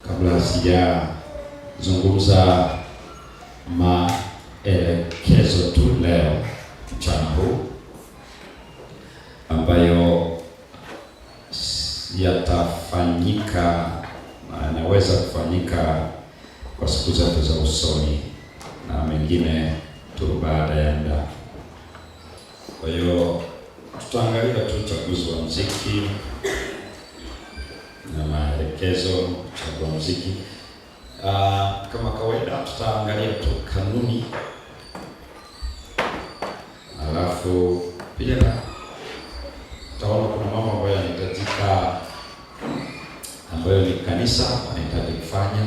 kabla sijazungumza maelekezo tu leo mchana huu ambayo yatafanyika na yanaweza kufanyika kwa siku zote za usoni na mengine tu baada ya muda. Kwa hiyo tutaangalia tu uchaguzi wa muziki na maelekezo ya muziki. Kama kawaida tutaangalia tu kanuni, alafu pia tutaona kuna mambo ambayo yanahitajika, ambayo ni kanisa wanahitaji kufanya,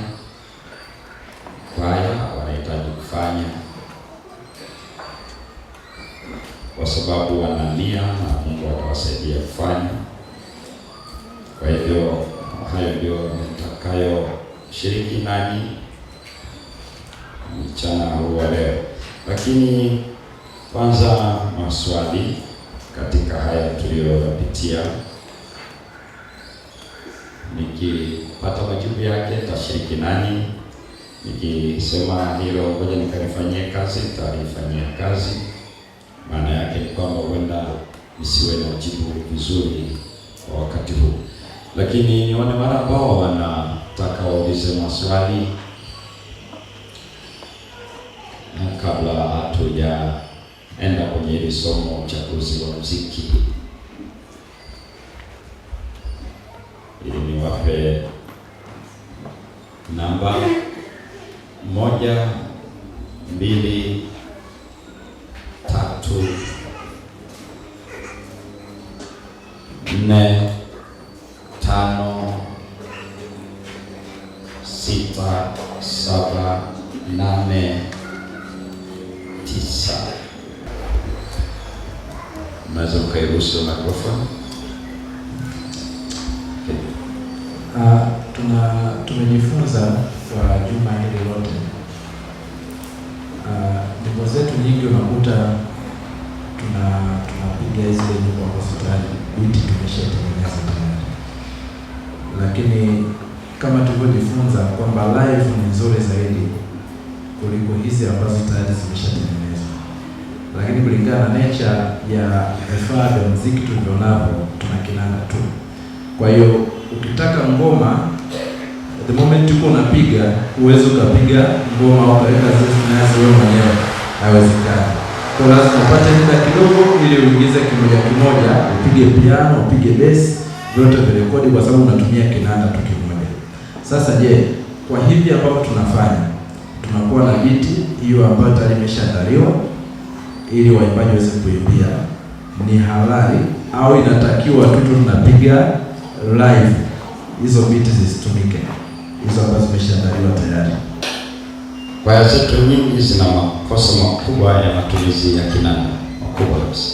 kwaya wanahitaji kufanya, kwa sababu wana nia na Mungu atawasaidia kufanya. Kwa hivyo hayo ndio nitakayo shiriki nani mchana huu wa leo. Lakini kwanza maswali katika haya tuliyopitia, nikipata majibu yake tashiriki nani. Nikisema hilo ngoja nikalifanyie kazi, nitalifanyia kazi. Maana yake ni kwamba huenda nisiwe na jibu vizuri kwa wakati huu, lakini nione mara ambao wanataka waulize maswali kabla hatujaenda kwenye hili somo uchaguzi wa muziki, ili niwape namba 1, 2, 3, 4, 5, 6, 7, 8, 9. Naweza ukairuhusu mikrofoni. Tumejifunza kwa juma hili lote, nyimbo zetu nyingi unakuta tunapiga zile nyimbo ambazo tayari biti tumeshatengeneza tayari, lakini kama tulivyojifunza kwamba live ni nzuri zaidi kuliko hizi ambazo tayari zimeshatengenezwa, lakini kulingana na nature ya vifaa vya muziki tulivyonapo tuna kinanda tu. Kwa hiyo ukitaka ngoma the moment uko unapiga, uwezo ukapiga ngoma au kaweka zile zinazo wewe mwenyewe, haiwezekani. Kwa lazima upate muda kidogo ili uingize kimoja kimoja, upige piano, upige bass, vyote virekodi kwa sababu unatumia kinanda tu kimoja. Sasa je, kwa hivi ambapo tunafanya tunakuwa na biti hiyo ambayo tayari imeshaandaliwa ili waimbaji waweze kuimbia, ni halali au inatakiwa tu tunapiga live hizo biti zisitumike, hizo ambazo zimeshaandaliwa tayari? Kwaya zetu nyingi zina makosa makubwa ya matumizi ya kinanda, makubwa kabisa.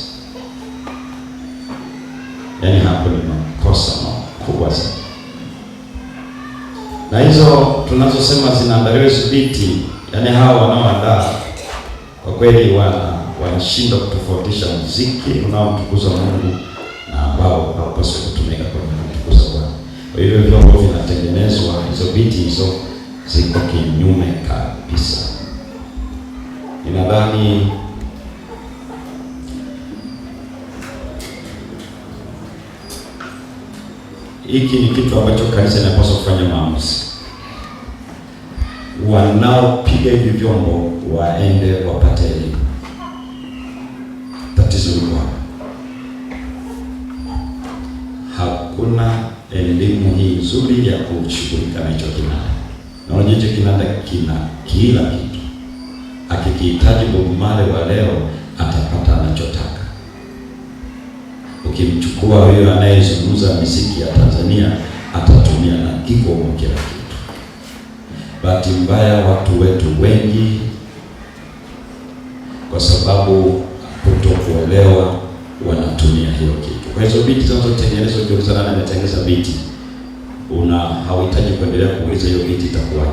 Yaani hapo ni makosa makubwa sana. Na hizo tunazosema zinaandaliwa hizo biti, yaani hao wanaoandaa kwa kweli wanashindwa kutofautisha muziki unaomtukuza Mungu na ambao haupaswi kutumika kwa kumtukuza Bwana. Kwa hivyo vyombo vinatengenezwa, hizo biti hizo ziko kinyume kabisa. Ninadhani hiki ni kitu ambacho kanisa linapaswa kufanya maamuzi. Wanaopiga hivi vyombo waende wapate elimu. Tatizo liko hapa. Hakuna elimu hii nzuri ya kushughulika na hicho kinanda. Na unajua hicho kinanda kina kila kitu. Akikihitaji Bob Marley wa leo atapata anachotaka. Ukimchukua huyo anayezungumza muziki ya Tanzania atatumia na kiko kila kitu. Bahati mbaya watu wetu wengi kwa sababu kutokuelewa wanatumia hiyo kitu. Kwa hizo biti zinazotengenezwa ukiuliza nani ametengeneza biti, hauhitaji kuendelea kuuliza hiyo biti itakuwaje.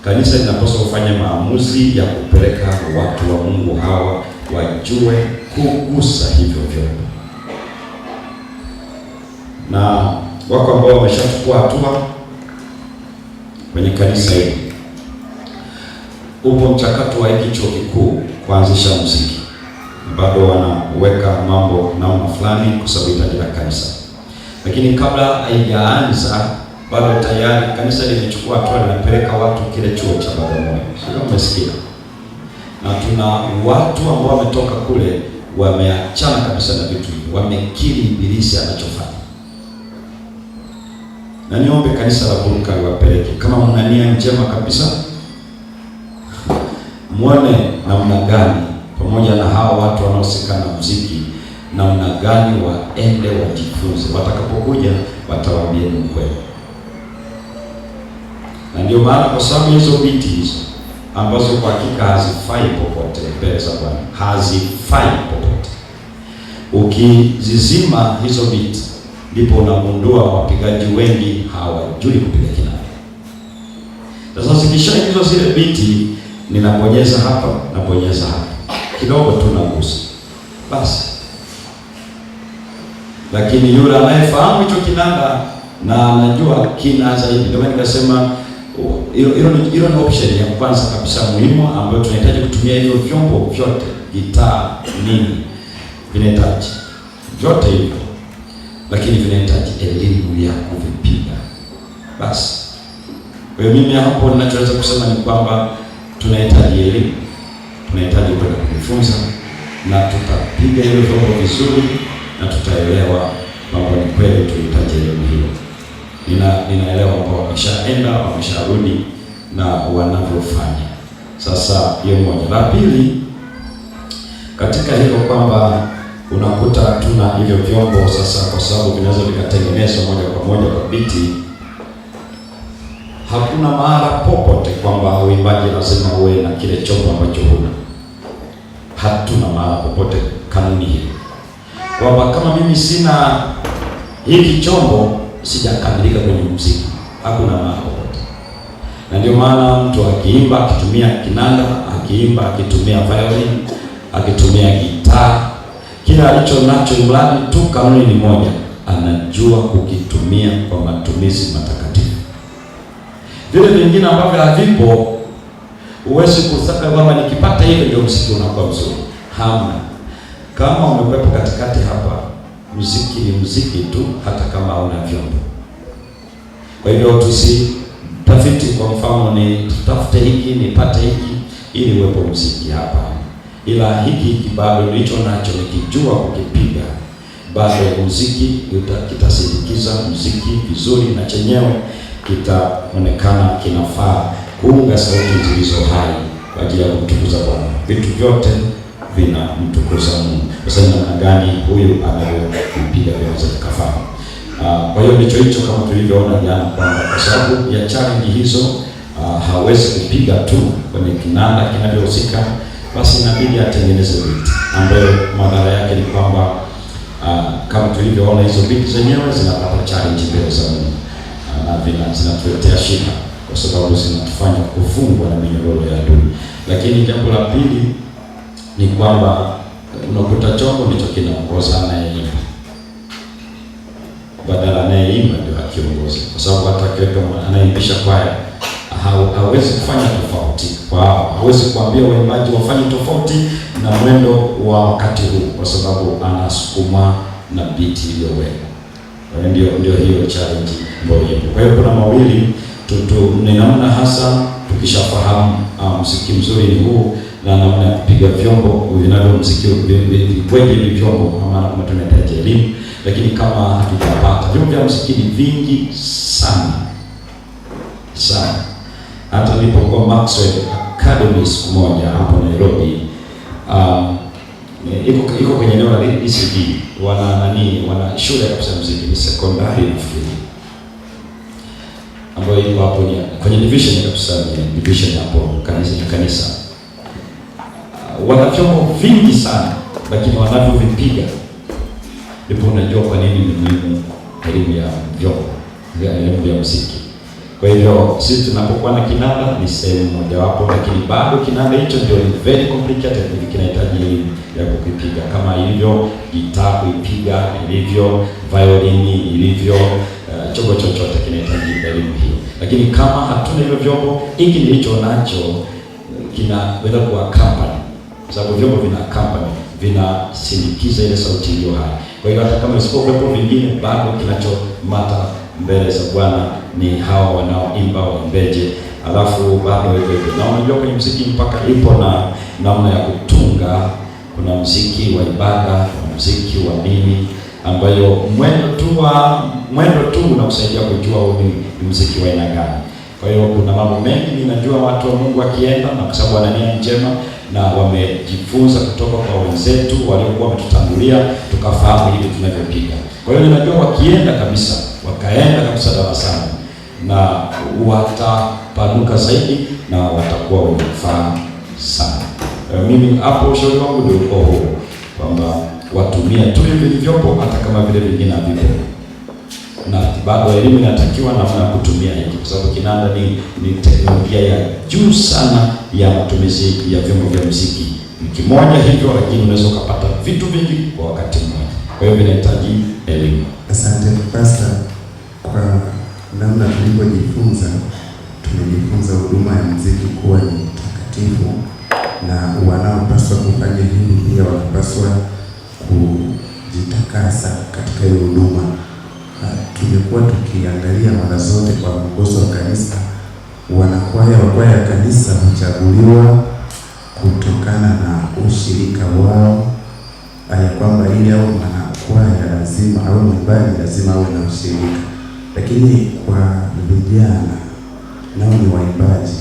Kanisa linapaswa kufanya maamuzi ya kupeleka watu wa Mungu hawa wajue kugusa hivyo vyombo. Na wako ambao wameshachukua hatua kwenye kanisa hili. Upo mchakato wa hiki chuo kikuu kuanzisha muziki, bado wanaweka mambo namna fulani kwa sababu hitaji la kanisa, lakini kabla haijaanza bado tayari kanisa limechukua hatua, linapeleka watu kile chuo cha Bagamoyo. Sio, umesikia? Na tuna watu ambao wametoka kule wameachana kabisa na vitu hivi, wamekiri ibilisi anachofanya. Na niombe kanisa la Buruka liwapeleke, kama mna nia njema kabisa, muone namna gani pamoja na hawa watu wanaohusika na muziki, namna gani waende wajifunze. Watakapokuja watawaambia ni kweli. Na ndio maana kwa sababu hizo biti hizo ambazo kwa hakika hazifai popote mbele za Bwana, hazifai popote, ukizizima hizo biti ndipo unagundua wapigaji wengi hawajui kupiga kinanda. Sasa zikishaingizwa zile biti, ninabonyeza hapa, nabonyeza hapa, kidogo tu nagusa basi. Lakini yule anayefahamu hicho kinanda na anajua kina zaidi, ndio maana nikasema hilo ni option ya kwanza kabisa muhimu ambayo tunahitaji kutumia. Hivyo vyombo vyote, gitaa, nini, vinahitaji vyote hivyo, lakini vinahitaji elimu ya kuvipiga basi. Kwa hiyo mimi hapo ninachoweza kusema ni kwamba tunahitaji elimu, tunahitaji kwenda kujifunza, na tutapiga hilo vyombo vizuri na tutaelewa mambo ni kweli. Tunahitaji elimu hiyo. Ninaelewa kwamba wameshaenda, wamesharudi na wanavyofanya sasa. Hiyo moja. La pili, katika hilo kwamba unakuta tuna hivyo vyombo sasa, kwa sababu vinaweza vikatengenezwa moja kwa moja kwa biti. Hakuna mahala popote kwamba uimbaji lazima uwe na kile chombo ambacho huna. Hatuna mahala popote kanuni hiyo, kwamba kama mimi sina hiki chombo sijakamilika kwenye muziki. Hakuna mahala popote. Na ndio maana mtu akiimba akitumia kinanda, akiimba akitumia violin, akitumia gitaa, kila alicho nacho, mradi tu kanuni ni moja, anajua kukitumia kwa matumizi matakatifu. Vile vingine ambavyo havipo, huwezi kusaka kwamba nikipata hilo ndio muziki unakuwa mzuri. Hamna. Kama umekwepo katikati hapa, muziki ni muziki tu, hata kama hauna vyombo. Kwa hivyo tusitafiti kwa mfano ni tutafute hiki nipate hiki ili uwepo muziki hapa, ila hiki bado nilicho nacho nikijua kukipiga, bado muziki kitasindikiza muziki vizuri, na chenyewe kitaonekana kinafaa kuunga sauti zilizo hai kwa ajili ya kumtukuza Bwana. Vitu vyote vinamtukuza Mungu. Sasa namna gani huyu anayopiga vinaweza vikafaa? Kwa hiyo ndicho hicho, kama tulivyoona jana, kwamba kwa sababu ya challenge hizo hawezi kupiga tu kwenye kinanda kinavyohusika, basi inabidi atengeneze beat ambayo madhara yake ni kwamba kama tulivyoona hizo beat zenyewe zinapata challenge mbele za Mungu, na zinatuletea shida kwa sababu zinatufanya kufungwa na minyororo ya adui. Lakini jambo la pili ni kwamba unakuta chombo ndicho kinaongoza anayeimba, badala anayeimba ndio akiongoza, kwa sababu hata kama anaimbisha kwaya hawezi kufanya tofauti. Hawezi kuambia waimbaji wafanye tofauti na mwendo wa wakati huu, kwa sababu anasukuma na beat iliyowekwa. Ndio hiyo challenge ambayo ipo. Kwa hiyo kuna mawili ni namna hasa tukishafahamu muziki mzuri ni huu, na namna ya kupiga vyombo vinavyo muziki kweli hivi vyombo, maana kama tunahitaji elimu. Lakini kama hatujapata vyombo vya muziki ni vingi sana sana. Hata nilipokuwa Maxwell Academy siku moja hapo Nairobi, iko kwenye eneo la ECD, wana shule ya kusema muziki, ni sekondari nafikiri, ambayo iko hapo kwenye division kabisa, division hapo kanisa. Wana vyombo vingi sana, lakini wanavyovipiga ndipo unajua kwa nini ni muhimu elimu ya vyombo, elimu ya muziki. Kwa hivyo sisi tunapokuwa na kinanda ni sehemu mojawapo, lakini bado kinanda hicho ndio very complicated, kinahitaji elimu ya kukipiga kama ilivyo gitaa kuipiga, ilivyo violini, ilivyo chombo chochote kinahitaji elimu hii. Lakini kama hatuna hivyo vyombo, hiki nilicho nacho kinaweza kuwa company, kwa sababu vyombo vina company, vinasindikiza ile sauti iliyo hai. Kwa hiyo hata kama isipokuwepo vingine, bado kinachomata mbele za Bwana ni hawa wanaoimba, waimbeje. Alafu bado hivyo hivyo, na unajua kwenye muziki mpaka ipo na namna ya kutunga. Kuna muziki wa ibada, kuna muziki wa dini, ambayo mwendo tu unakusaidia kujua ni muziki wa aina gani. Kwa hiyo kuna mambo mengi ninajua watu wa Mungu wakienda, na kwa sababu wana nia njema na wamejifunza kutoka kwa wenzetu waliokuwa wametutangulia, tukafahamu hivi tunavyopiga. Kwa hiyo ninajua wakaenda kabisa darasani na watapanuka zaidi na watakuwa wenye ufahamu sana. Mimi hapo ushauri wangu ndio uko huo, kwamba watumie tu hivi vilivyopo, hata kama vile vingine havipo, na bado elimu inatakiwa namna ya kutumia hiki, kwa sababu kinanda ni teknolojia ya juu sana ya matumizi ya vyombo vya muziki. Ni kimoja hivyo, lakini unaweza ukapata vitu vingi kwa wakati mmoja. Kwa hiyo vinahitaji elimu. Asante Pastor, kwa namna tulivyojifunza, tumejifunza huduma ya muziki kuwa ni takatifu, na wanaopaswa kufanya hivi pia wanapaswa kujitakasa katika hiyo huduma. Tumekuwa tukiangalia mara zote kwa mwongozo wa kanisa, wanakwaya ya kanisa huchaguliwa kutokana na ushirika wao, ya kwamba ili au mwanakwaya lazima au mwimbaji lazima awe na ushirika. Lakini kwa vijana nao ni waimbaji,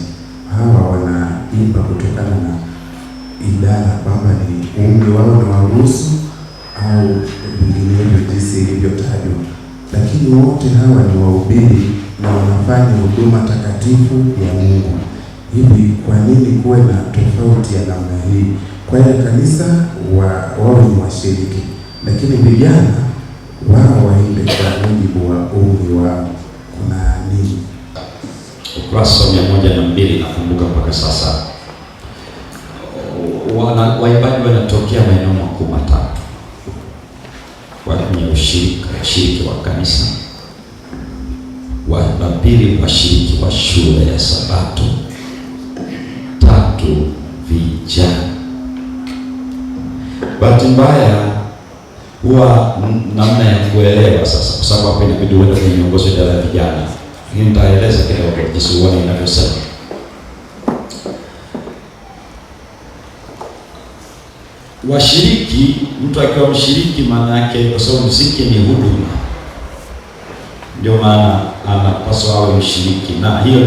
hawa wanaimba kutokana na idara, kwamba ni umri wao na waruhusu au vinginevyo jinsi ilivyotajwa. Lakini wote hawa ni wahubiri na wanafanya huduma takatifu ya Mungu. Hivi kwa nini kuwe na tofauti ya namna hii? Kwa hiyo kanisa wao ni washiriki, lakini vijana wao waimbe kwa mujibu wa umri wao. Kuna nini? Ukurasa 102 nakumbuka mpaka sasa. Waimbaji wanatokea maeneo makuu matatu kwenye ushiriki wa kanisa. La pili, washiriki wa shule ya Sabato. Tatu, vijana. Bahati mbaya huwa namna ya kuelewa sasa, kwa sababu hapa inabidi uende kwenye miongozo ya vijana. Hii nitaeleza kidogo jinsi uone inavyosema. Washiriki, mtu akiwa mshiriki maana yake, kwa sababu muziki ni huduma, ndio maana anapaswa awe mshiriki, na hiyo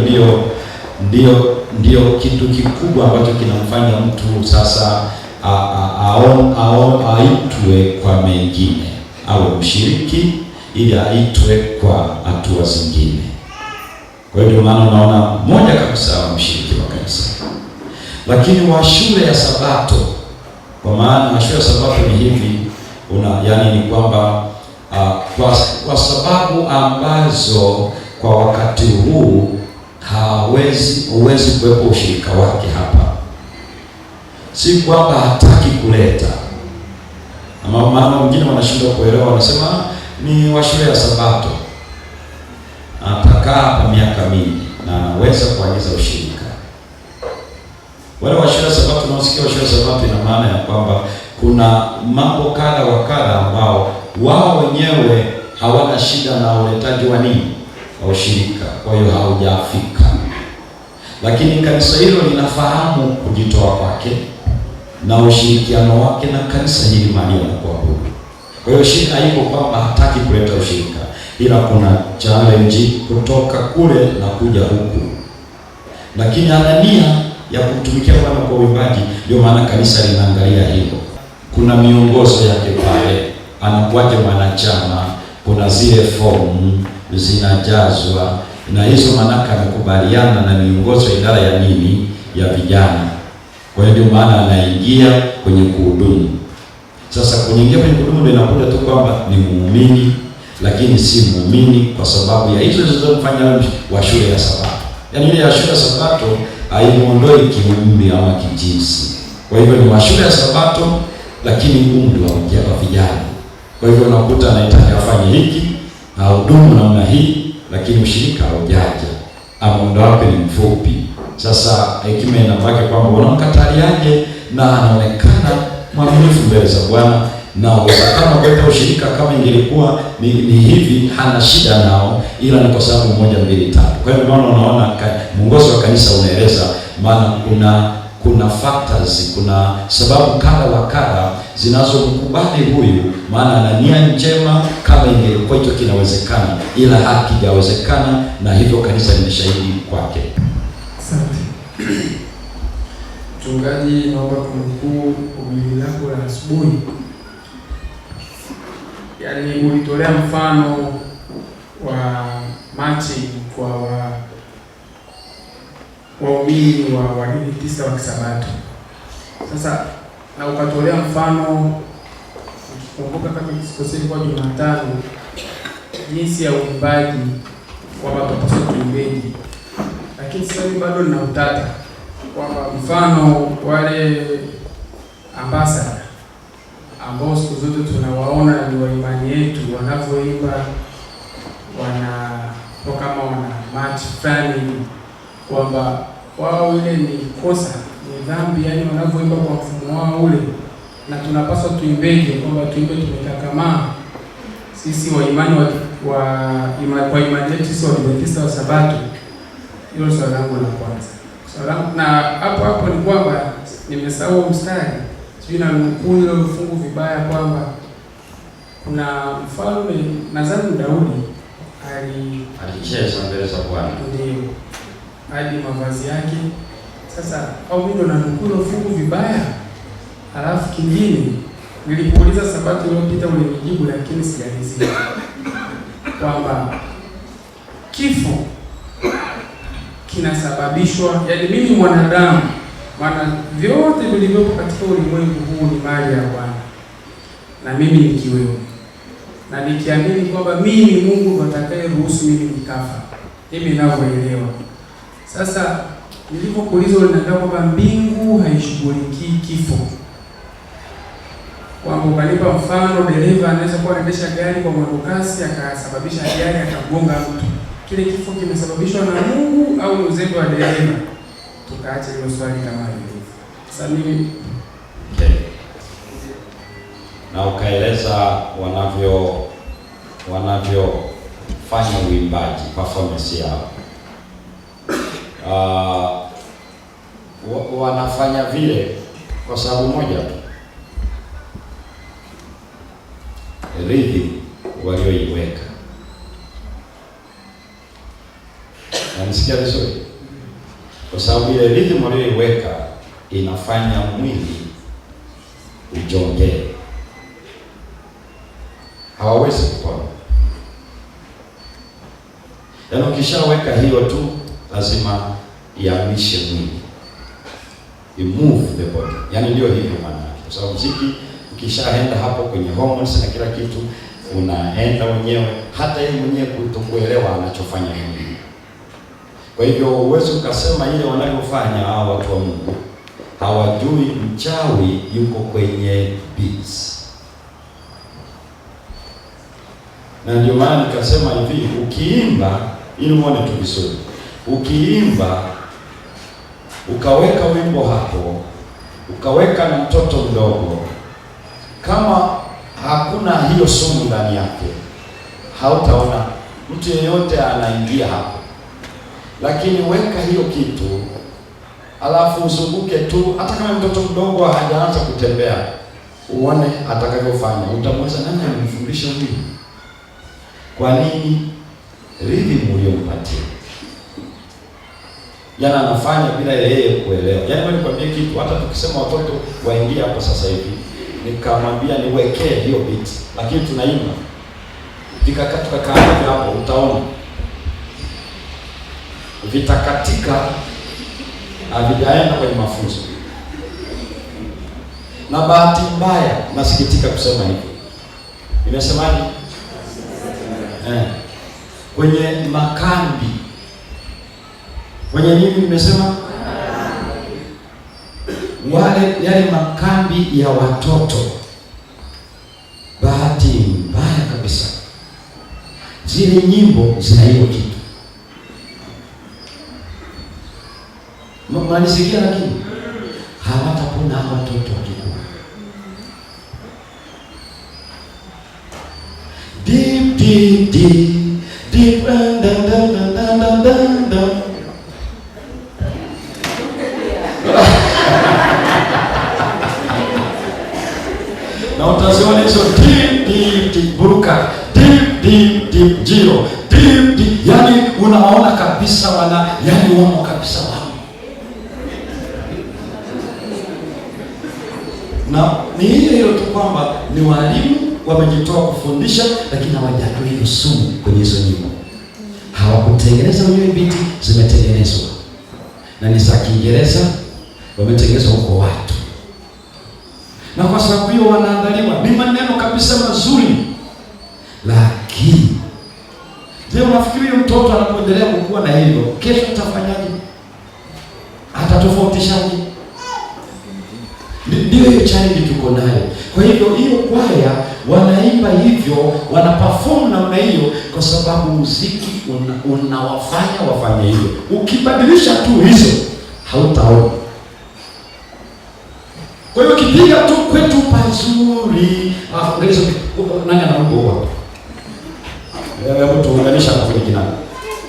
ndio kitu kikubwa ambacho kinamfanya mtu sasa aitwe kwa mengine, awe mshiriki ili aitwe kwa hatua zingine. Kwa hiyo ndio maana unaona moja kabisa wa mshiriki wa kanisa. Lakini wa shule ya Sabato, kwa maana shule ya Sabato ni hivi, yaani ni kwamba kwa sababu ambazo kwa wakati huu huwezi kuwepo ushirika wake hapa. Si kwamba hataki kuleta, ama maana wengine wanashindwa kuelewa, wanasema ni wa shule ya Sabato, atakaa hapa miaka mingi na anaweza kuanza ushirika. Wale wa shule ya Sabato, tunasikia wa shule ya Sabato, ina maana ya kwamba kuna mambo kadha wa kadha ambao wao wenyewe hawana shida na uletaji wa nini, wa ushirika, kwa hiyo haujafika. Lakini kanisa hilo linafahamu kujitoa kwake na ushirikiano wake na kanisa hili mahali anapoabudu. Kwa hiyo shida haiko kwamba hataki kuleta ushirika, ila kuna challenge kutoka kule na kuja huku, lakini ana nia ya kumtumikia Bwana kwa uimbaji. Ndio maana kanisa linaangalia hilo. Kuna miongozo yake pale, anakuwaje mwanachama, kuna zile fomu zinajazwa, na hizo manaka amekubaliana na miongozo ya idara ya nini, ya vijana. Kwa hiyo ndio maana anaingia kwenye kuhudumu. Sasa kuingia kwenye kuhudumu ndio inakuja tu kwamba ni muumini, lakini si muumini kwa sababu ya hizo zilizomfanya wa shule ya Sabato. Yaani ile ya shule ya Sabato haimuondoi kiumri ama kijinsi. Kwa hivyo ni wa shule ya Sabato, lakini umri wa vijana. Kwa hivyo unakuta anahitaji afanye hiki, ahudumu namna hii, lakini ushirika haujaja, ama muda wake ni mfupi. Sasa hekima inabaki kwamba unamkataliaje na anaonekana mwaminifu mbele za Bwana, na uwezekano kuleta ushirika kama ingelikuwa ni hivi, hana shida nao, ila ni kwa sababu 1, 2, 3. Kwa hiyo maana unaona mwongozo wa kanisa unaeleza, maana kuna factors, kuna sababu kadha wa kadha zinazomkubali huyu, maana ana nia njema kama ingelikuwa hicho kinawezekana, ila hakijawezekana, na hivyo kanisa ni shahidi kwake. Asante. Mchungaji, naomba kunukuu ombi lako la asubuhi. Yaani ulitolea mfano wa matching kwa waumini wa dini 9 wa Kisabato. Sasa na ukatolea mfano, ukikumbuka kama sikosei kwa Jumatano, jinsi ya uimbaji kwamba tutapaswa tuimbeje. Lakini sasa bado nina utata kwamba mfano wale ambassador ambao siku zote tunawaona ni wa imani yetu, wanavyoimba kama wana match fulani, kwamba wao ile ni kosa, ni dhambi, yani wanavyoimba kwa mfumo wao ule, na tunapaswa tuimbeje, kwamba tuimbe tumekakamaa sisi wa imani kwa imani yetu sisi Waadventista wa Sabato. Hilo swali langu la kwanza. Na hapo ni kwamba nimesahau mstari, sijui na nukuu ile fungu vibaya, kwamba kuna mfalme nadhani Daudi alicheza mbele za Bwana, ndio hadi mavazi yake. Sasa au mimi ndo na nukuu ile fungu vibaya. Halafu kingine nilipouliza Sabato iliyopita ulinijibu, lakini sijalizia kwamba kifo kinasababishwa, yaani mimi mwanadamu, maana vyote vilivyopo katika ulimwengu huu ni mali ya Bwana, na mimi nikiwemo, na nikiamini kwamba mimi Mungu ndo atakayeruhusu mimi nikafa, mimi ninavyoelewa. Sasa nilipokuuliza uliniambia kwamba mbingu haishughulikii kifo, kwamba ukanipa mfano, dereva anaweza kuwa anaendesha gari kwa mwendo kasi akasababisha ajali akagonga mtu. Kile kifo kimesababishwa na Mungu au ni uzembe wa dereva? Tukaacha hilo swali kama hilo. Sasa mimi na ukaeleza wanavyofanya uimbaji, performance yao. Wanafanya vile kwa sababu moja tu, rhythm walioiweka. Nanisikia vizuri? Kwa sababu ile rhythm walioiweka inafanya mwili ujongee, hawawezi kupona. Yaani ukishaweka hiyo tu, lazima ihamishe mwili, move the body. Yaani ndio hivyo maana yake. Kwa sababu muziki ukishaenda hapo kwenye hormones na kila kitu, unaenda mwenyewe, hata yeye mwenyewe kutokuelewa anachofanya mwili. Kwa hivyo uwezo ukasema ile wanavyofanya hao watu wa Mungu, hawajui mchawi yuko kwenye beats. Na ndio maana nikasema hivi, ukiimba, ili muone tu vizuri, ukiimba ukaweka wimbo hapo, ukaweka na mtoto mdogo, kama hakuna hiyo sumu ndani yake, hautaona mtu yeyote anaingia hapo. Lakini weka hiyo kitu, alafu uzunguke tu, hata kama mtoto mdogo hajaanza kutembea, uone atakavyofanya. Utamuuliza, nani amemfundisha huyu? Kwa nini? Rhythm uliyompatia. Yaani anafanya bila yeye kuelewa. Yaani wewe nikwambie kitu, hata tukisema watoto waingie hapo sasa hivi, nikamwambia niwekee hiyo beat, lakini tunaimba, tukakaa hapo, utaona vitakatika, havijaenda kwenye mafunzo. Na bahati mbaya, nasikitika kusema hivi, nimesemaje? kwenye makambi, kwenye nini nimesema? Yale makambi ya watoto. Bahati mbaya kabisa, zile nyimbo zina hiyo kitu. Mnanisikia? Lakini hawatapona watoto wakikua. Deep deep deep deep and na utaziona hizo deep deep deep buruka, deep deep deep jiro, deep deep, yani unaona kabisa yani wamo kabisa wamo. Na ni hiyo tu kwamba ni walimu wamejitoa kufundisha, lakini hawajatoa hiyo sumu kwenye hizo nyimbo. Hawakutengeneza wenyewe, biti zimetengenezwa na ni za Kiingereza, wametengenezwa huko watu, na kwa sababu hiyo wanaandaliwa. Ni maneno kabisa mazuri, lakini je, unafikiri mtoto anapoendelea kukua na hilo, kesho atafanyaje? Atatofautishaje? Ndio hiyo challenge tuko nayo. Kwa hivyo hiyo kwaya wanaimba hivyo, wanaperform namna hiyo, kwa sababu muziki unawafanya wafanye hivyo. Ukibadilisha tu hizo, hautaona. Kwa hiyo kipiga tu kwetu pazuri, hizo nani anaomba hebu tuunganisha na kile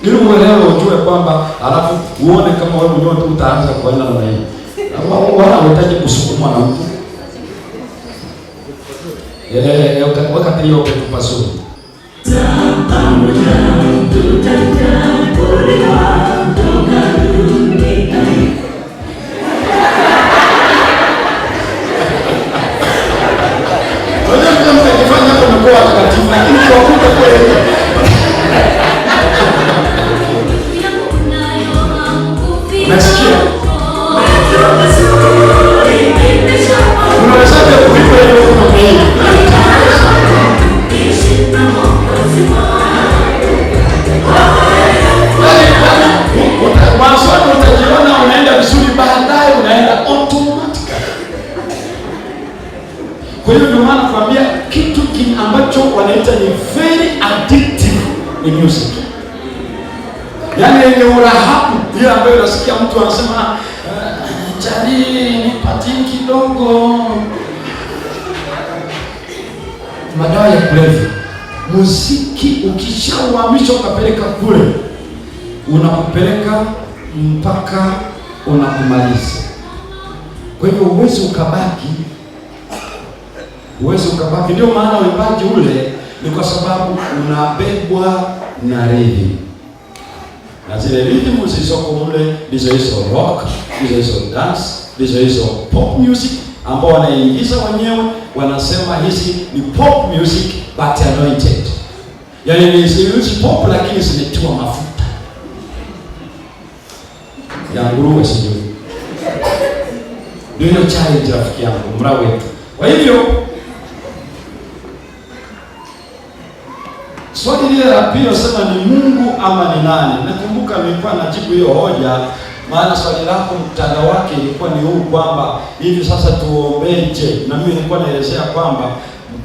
ili uelewe, ujue kwamba, alafu uone kama wewe mwenyewe utaanza kuenda na hiyo. Wala unahitaji kusukumwa na mtu. Wakati hiyo kwetu pazuri. Kwa hiyo ndio maana nakwambia kitu ambacho wanaita ni very addictive ni music. Yaani yenye urahabu, ile ambayo unasikia mtu anasema jari nipatie kidogo. Madawa ya kulevya. Muziki ukishauhamisha ukapeleka kule, unakupeleka mpaka unakumaliza. Kwa hivyo uwezi ukabaki. Ndio maana uimbaji ule ni kwa sababu unabebwa na rhythm. Na zile rhythm zilizoko mle ndizo hizo rock, ndizo hizo dance, ndizo hizo pop music ambao wanaingiza wenyewe, wanasema hizi ni pop music but anointed. Yaani ni hizi pop lakini zimetiwa mafuta ya nguruwe, sijui. Ndio hiyo challenge rafiki yangu, mrao wetu. Kwa hivyo swali lile la pili sema ni Mungu ama ni nani? Nakumbuka nilikuwa najibu hiyo hoja, maana swali lako mtanda wake ilikuwa ni huu kwamba hivi sasa tuombeje? Na mimi nilikuwa naelezea kwamba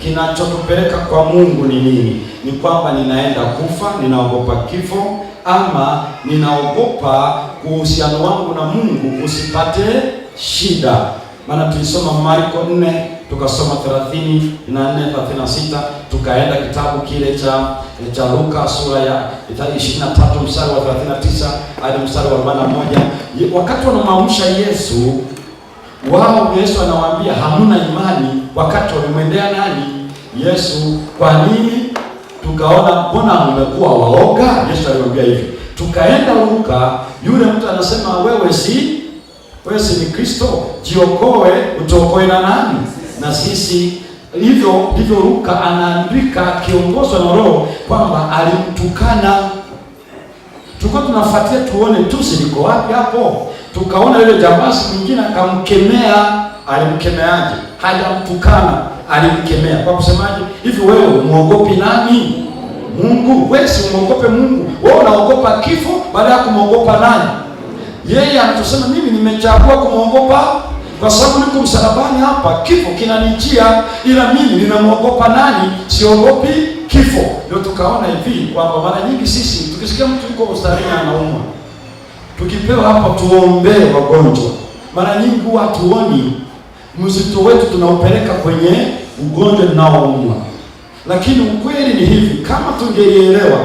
kinachotupeleka kwa Mungu ni nini? Ni kwamba ninaenda kufa, ninaogopa kifo, ama ninaogopa uhusiano wangu na Mungu usipate shida. Maana tulisoma Marko 4, tukasoma 34-36, tukaenda kitabu kile cha Luka sura ya 23 mstari wa 39 hadi mstari wa 41. Wakati wanamwamsha Yesu, Yesu anawaambia hamuna imani, wakati walimwendea nani? Yesu. Kwa nini? Tukaona mbona mmekuwa waoga? Yesu aliwaambia hivi. Tukaenda Luka, yule mtu anasema wewe si ni Kristo, jiokoe, utokoe na nani? Na sisi. Hivyo ndivyo Luka anaandika akiongozwa na Roho kwamba alimtukana. Tulikuwa tunafuatia tuone tusi liko wapi hapo. Tukaona yule jambazi mwingine akamkemea. Alimkemeaje? Hajamtukana, alimkemea kwa kusemaje? Hivi wewe muogopi nani? Mungu. Wewe si muogope Mungu, wewe unaogopa kifo baada ya kumwogopa nani? Yeye anatusema mimi nimechagua kumwogopa kwa sababu niko msalabani hapa, kifo kinanijia, ila mimi ninamwogopa nani? Siogopi kifo. Ndio tukaona hivi kwamba mara nyingi sisi tukisikia mtu yuko hospitalini anaumwa, tukipewa hapa tuombee wagonjwa, mara nyingi huwa hatuoni mzito wetu tunaupeleka kwenye ugonjwa unaoumwa. Lakini ukweli ni hivi, kama tungeielewa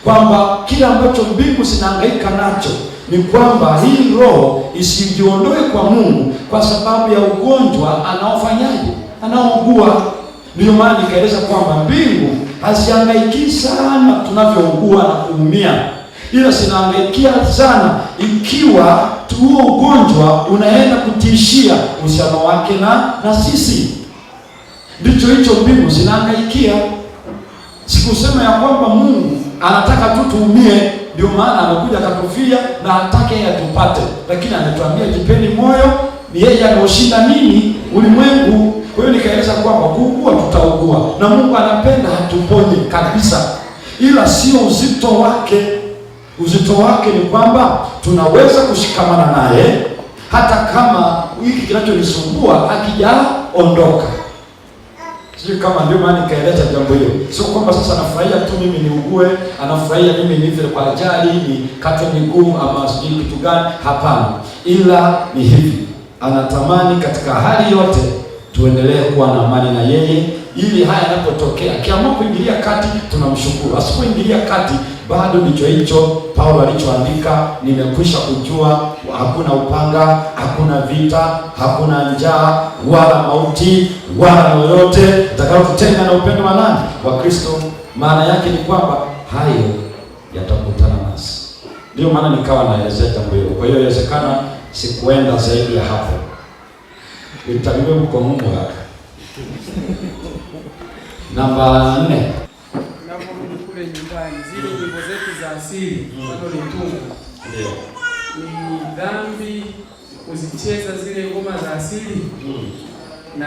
kwamba kila ambacho mbingu zinahangaika nacho ni kwamba hii roho isijiondoe kwa Mungu kwa sababu ya ugonjwa anaofanyaje, anaougua. Ndio maana nikaeleza kwamba mbingu hazihangaiki sana tunavyougua na kuumia, ila zinahangaikia sana ikiwa huo ugonjwa unaenda kutishia uhusiano wake na sisi. Ndicho hicho mbingu zinahangaikia. Sikusema ya kwamba Mungu anataka tu tuumie, ndio maana amekuja akatufia na hataki yeye atupate, lakini anatuambia jipeni moyo, ni yeye anaoshinda nini? Ulimwengu. Kwa hiyo nikaeleza kwamba kuugua tutaugua, na Mungu anapenda hatuponye kabisa, ila sio uzito wake. Uzito wake ni kwamba tunaweza kushikamana naye hata kama hiki kinachonisumbua hakijaondoka. Sio kama, ndio maana nikaeleza jambo hilo. Sio kwamba sasa anafurahia tu mimi niugue, anafurahia mimi nife kwa ajali, nikatwe miguu ama sijui kitu gani. Hapana, ila ni hivi, anatamani katika hali yote tuendelee kuwa na amani na yeye, ili haya yanapotokea, akiamua kuingilia kati tunamshukuru, asipoingilia kati bado ndicho hicho Paulo alichoandika, nimekwisha kujua hakuna upanga, hakuna vita, hakuna njaa wala mauti wala lolote itakayotutenga na upendo wa nani? Wa Kristo. Maana yake ni kwamba hayo yatakutana nasi. Ndio maana nikawa naelezea jambo hilo. Kwa hiyo inawezekana sikuenda zaidi ya hapo, nitabiwe kwa Mungu hapa. Namba 4, tunaporudi kule nyumbani, zile nyimbo zetu za asili bado ni tungu. ndio Ni dhambi kuzicheza zile ngoma za asili. Na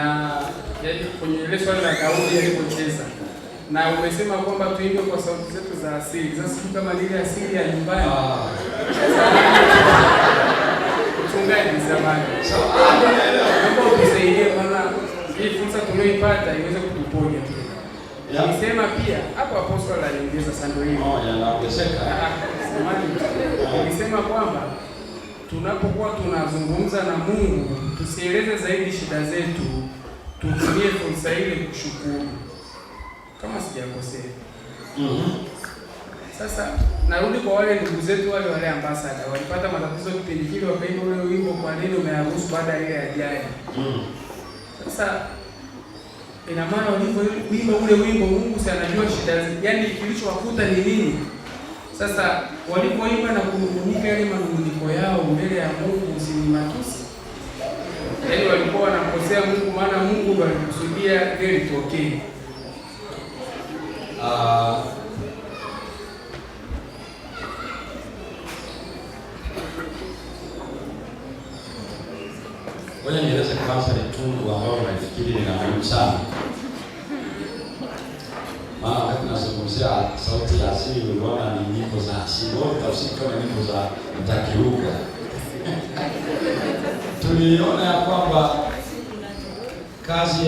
yaani kwenye ile swali la Daudi alipocheza, na umesema kwamba tuimbe kwa sauti zetu za asili. Sasa kama ile asili ya nyumbani mchungaji zamani, naomba utusaidie, maana hii fursa tulioipata iweze kutuponya. Nilisema pia hapo apostoli aliongeza sando hili. yanaongezeka. Nilisema kwamba tunapokuwa tunazungumza na Mungu tusieleze zaidi shida zetu, tutumie fursa ile kushukuru, kama sijakosea. Sasa narudi kwa wale ndugu zetu wale ambasada walipata matatizo kipindi kile, wakaimba ule wimbo, kwa nini umeharusu baada ya ile ajali. Sasa ina maana walivyoimba ule wimbo, Mungu si anajua shida, yaani kilichowakuta ni nini. Sasa walipoimba na kunung'unika yale manung'uniko yao mbele ya Mungu, si ni matusi? Yaani walikuwa wanamkosea Mungu, maana Mungu ndo alikusudia ile litokee. Ngoja nieleze kwanza ni tungu ambao nafikiri ni muhimu sana. Maana wakati nazungumzia sauti ya asili, uliona ni nyimbo za asili, wote tafsiri kama nyimbo za mtakiruka. Tuliona ya kwamba kazi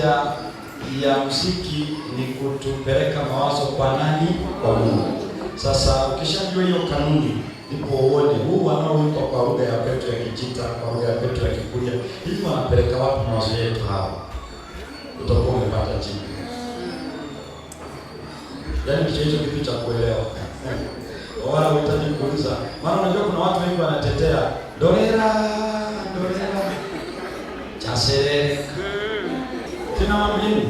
ya muziki ni kutupeleka mawazo kwa nani? Kwa Mungu. Sasa ukishajua hiyo kanuni, ndipo uone huu wanaoimba kwa lugha ya kwetu ya Kijita, kwa lugha ya kwetu ya Kikuria, hivi wanapeleka wapi mawazo yetu hawa? Utakuwa umepata jibu. Yaani hicho kitu cha kuelewa. Wala uhitaji kuuliza. Maana unajua kuna watu wengi wanatetea dorera chasere. Tena mwambie.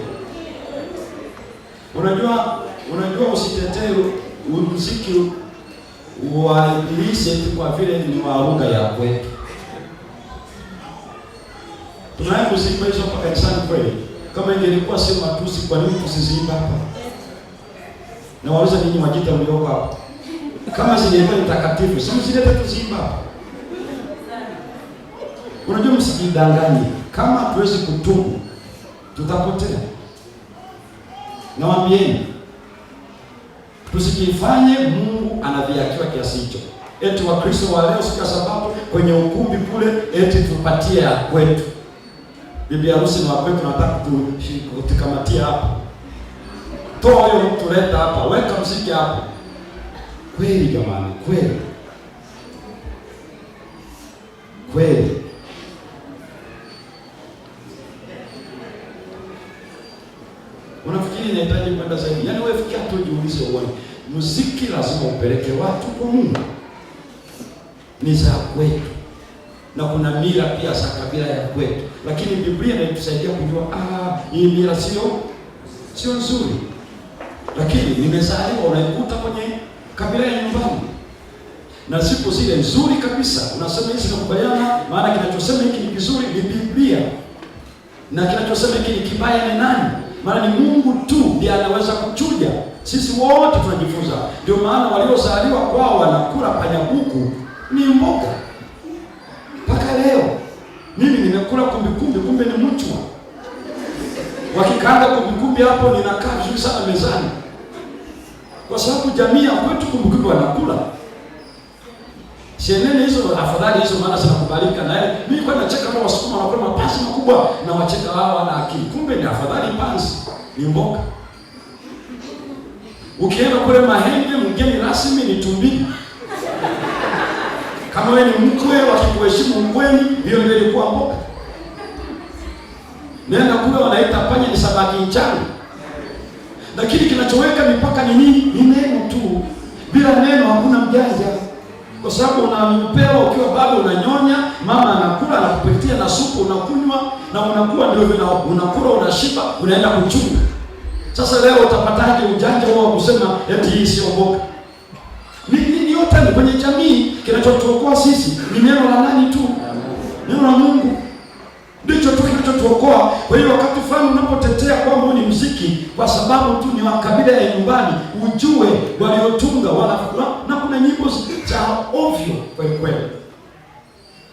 Unajua usitetee muziki uwailise kwa vile ni wa lugha ya kwetu. Tunaye muziki hizo mpaka kanisani kweli. Kama ingelikuwa sio matusi, kwa nini tusiziimba hapa? Na wauliza ninyi Wajita mlioko hapa, kama zilikuwa ni takatifu, si msilete tuziimba hapa. Unajua, msijidanganye, kama hatuwezi kutubu tutapotea. Nawaambieni, Tusikifanye Mungu anadhihakiwa kiasi hicho. Eti Wakristo wa leo siku ya Sabato kwenye ukumbi kule eti tupatie ya kwetu. Bibi harusi na wakwetu nataka tutikamatia hapa. Toa hiyo mtu leta hapa, weka muziki hapa. Kweli jamani, kweli. Kweli. Unafikiri inahitaji kwenda zaidi? Yaani wewe fikia tu jiulize uone. Muziki lazima upeleke watu kwa Mungu. Ni za kwetu. Na kuna mila pia za kabila ya kwetu. Lakini Biblia inatusaidia kujua hii mila sio nzuri. Lakini nimezaliwa unaikuta kwenye kabila ya nyumbani. Na siku zile nzuri kabisa. Unasema hizi nakubaliana, maana kinachosema hiki ni kizuri ni Biblia. Na kinachosema hiki ni kibaya ni nani? Maana ni Mungu tu ndiye anaweza kuchuja. Sisi wote tunajifunza. Ndio maana waliozaliwa kwao wanakula panyabuku ni mboga. Mpaka leo mimi nimekula kumbikumbi, kumbe ni mchwa. Wakikaanga kumbikumbi hapo ninakaa vizuri sana mezani. Kwa sababu jamii ya kwetu kumbikumbi wanakula. Sienene hizo afadhali hizo maana zinakubalika na yeye. Mimi kwa nacheka kama Wasukuma wanakula mapasi makubwa na wacheka hao wana akili. Kumbe ni afadhali panzi, ni mboga. Ukienda kule Mahenge mgeni rasmi ni tumbili. Kama wewe ni mkwe wakikuheshimu mkweni, hiyo ndio ilikuwa mboga. Nenda kule wanaita panya ni samaki mchanga. Lakini kinachoweka mipaka ni nini? Ni neno tu. Bila neno hakuna mjanja. Kwa sababu unapewa ukiwa bado unanyonya, mama anakula anakupitia na supu unakunywa na unakuwa ndio unakula unashiba, unaenda kuchunga. Sasa leo utapataje ujanja wao kusema eti hii sio mboga? Ni yote ni kwenye jamii. Kinachotuokoa sisi ni neno la nani tu? Neno la Mungu. Ndicho tu kinachotuokoa. Kwa hiyo wakati fulani unapotetea kwamba ni muziki kwa sababu tu ni wa kabila ya nyumbani, ujue waliotunga na kuna nyimbo za ovyo kwa kweli.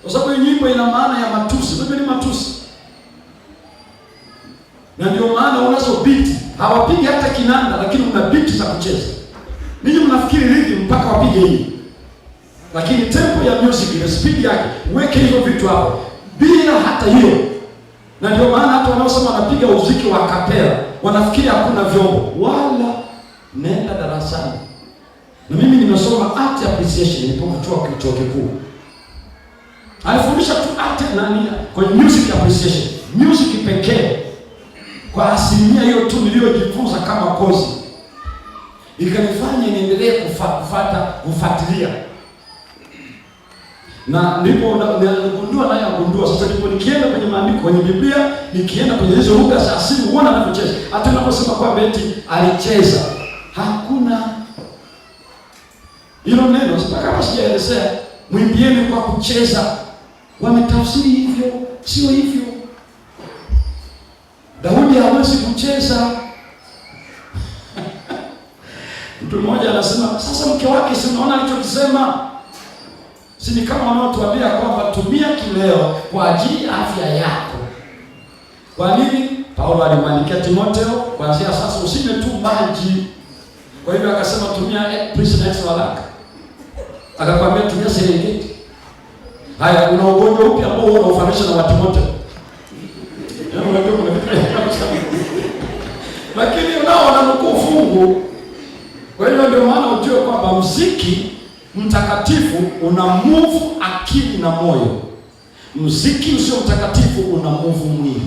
Kwa sababu nyimbo ina maana ya matusi, ndio ni matusi. Na ndio maana unazo biti, hawapigi hata kinanda lakini una biti za kucheza. Ninyi mnafikiri hivi mpaka wapige hii. Lakini tempo ya music ile speed yake, uweke hizo vitu hapo. Bila hata hiyo. Na ndio maana hata wanaosema wanapiga muziki wa kapela wanafikiri hakuna vyombo. Wala nenda darasani. Na mimi nimesoma art appreciation nilipokuwa chuo kikuu. Alifundisha tu art kwenye music appreciation. Music pekee. Kwa asilimia hiyo tu niliyojifunza kama kozi. Ikanifanya niendelee kufuatilia. Na ndipo nagundua sasa ndipo nikienda kwenye maandiko kwenye Biblia, nikienda kwenye hizo lugha za asili uone anapocheza. Hata unaposema kwamba eti alicheza, hakuna hilo neno. Sasa kama sijaelezea, mwimbieni kwa kucheza. Wametafsiri hivyo, sio hivyo. Daudi hawezi kucheza. Mtu mmoja anasema, sasa mke wake si unaona alichokisema? Si ni kama wanaotuambia kwamba tumia kileo kwa ajili ya afya yako. Kwa nini? Paulo alimwandikia Timotheo, kuanzia sasa usinywe tu maji. Kwa hivyo akasema tumia Prisoners Walaka. Akakwambia tumia Serengeti. Haya, kuna ugonjwa upi ambao unaofanisha na Timotheo? Lakini unao wananukuu fungu. Kwa hiyo ndio maana ujue kwamba muziki mtakatifu una move akili na moyo. Muziki usio mtakatifu una move mwili.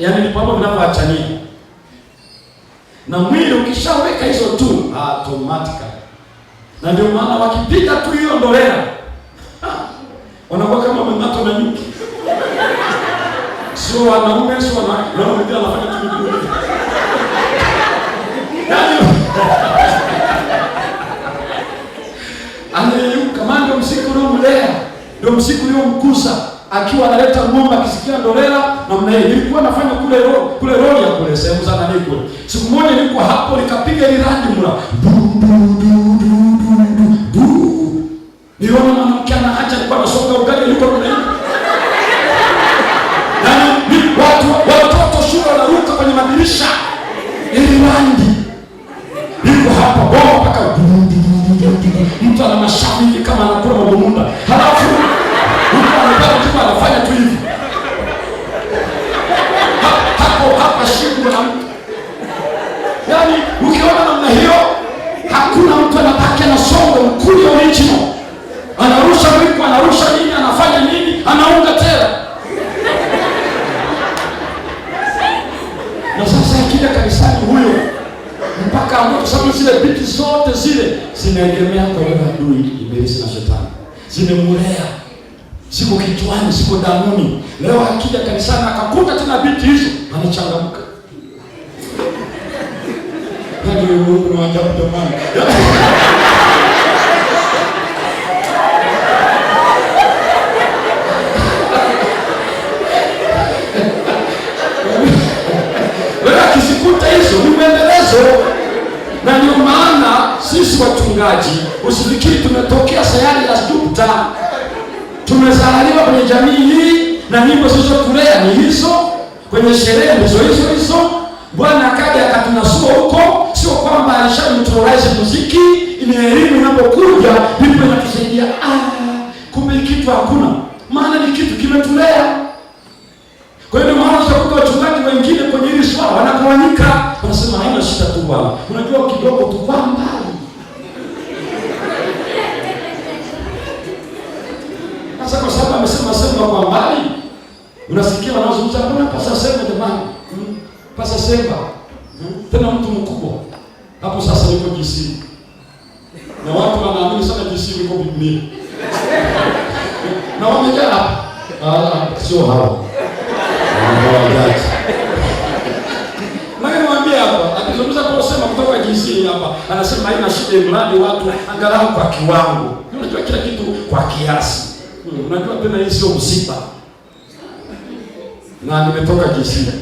Yaani ni mambo vinavyoachania. Na mwili ukishaweka hizo tu automatically. Na ndio maana wakipiga tu hiyo ndolera wanakuwa kama wamenato na nyuki. Sio wanaume, sio wanaume ndio wanafanya tu miguu. Kama ndio msiku uliomlea, ndio msiku uliomkusa, akiwa analeta ng'ombe akisikia ndolera na mnaye. Nilikuwa nafanya kule roli ya kule sehemu za nani kule. Siku moja nilikuwa hapo nikapiga ile randi mla. Niona mwanamke anaacha alikuwa anasonga ugali yuko kule. Watoto shule wanaruka kwenye madirisha. Ile randi mtu ana mashavu hivi kama anakula mabunda, halafu mtu anataka tu anafanya tu hivi hapa shingo na mtu. Yaani ukiona namna hiyo, hakuna mtu anabaki na songo mkuli original. Anarusha wiku, anarusha nini, anafanya nini, anaunga tena. Na sasa akija kanisani huyo mpaka kwa sababu zile biti zote zile zinaegemea kwa yule adui ibilisi na shetani. Zimemulea. Siko kichwani, siko damuni. Leo akija kanisani akakuta tena biti hizo, anachangamka. Hadi Mungu na ajabu jamani. Akizikuta hizo ni mwendelezo. Na ndio maana sisi wachungaji usifikiri tumetokea sayari ya Jupiter. Tumezaliwa kwenye jamii hii na nyimbo zilizotulea ni hizo, kwenye sherehe ndizo hizo. Bwana akaja akatunasua huko, sio kwamba alishamneutralize muziki. Ni elimu inapokuja ndipo inatusaidia. Kumbe kitu hakuna, maana ni kitu kimetulea. Kwa hiyo maana utakuta wachungaji wengine kwenye hili swala wanagawanyika, wanasema haina shida tu bwana, unajua kidogo tu kwa mbali. Sasa kwa sababu amesema kwa mbali, unasikia wanazungumza mbona pasa sema jamani, pasa sema tena mtu mkubwa hapo. Sasa yuko GC na watu wanaamini sana GC yuko Biblia na wamejaa sio hao wajaji. Mimi mwambie hapa, akizungumza kwa sema kutoka GC hapa, anasema haina shida mradi watu angalau kwa kiwango. Unajua kila kitu kwa kiasi. Unajua tena hii sio msiba. Na nimetoka GC.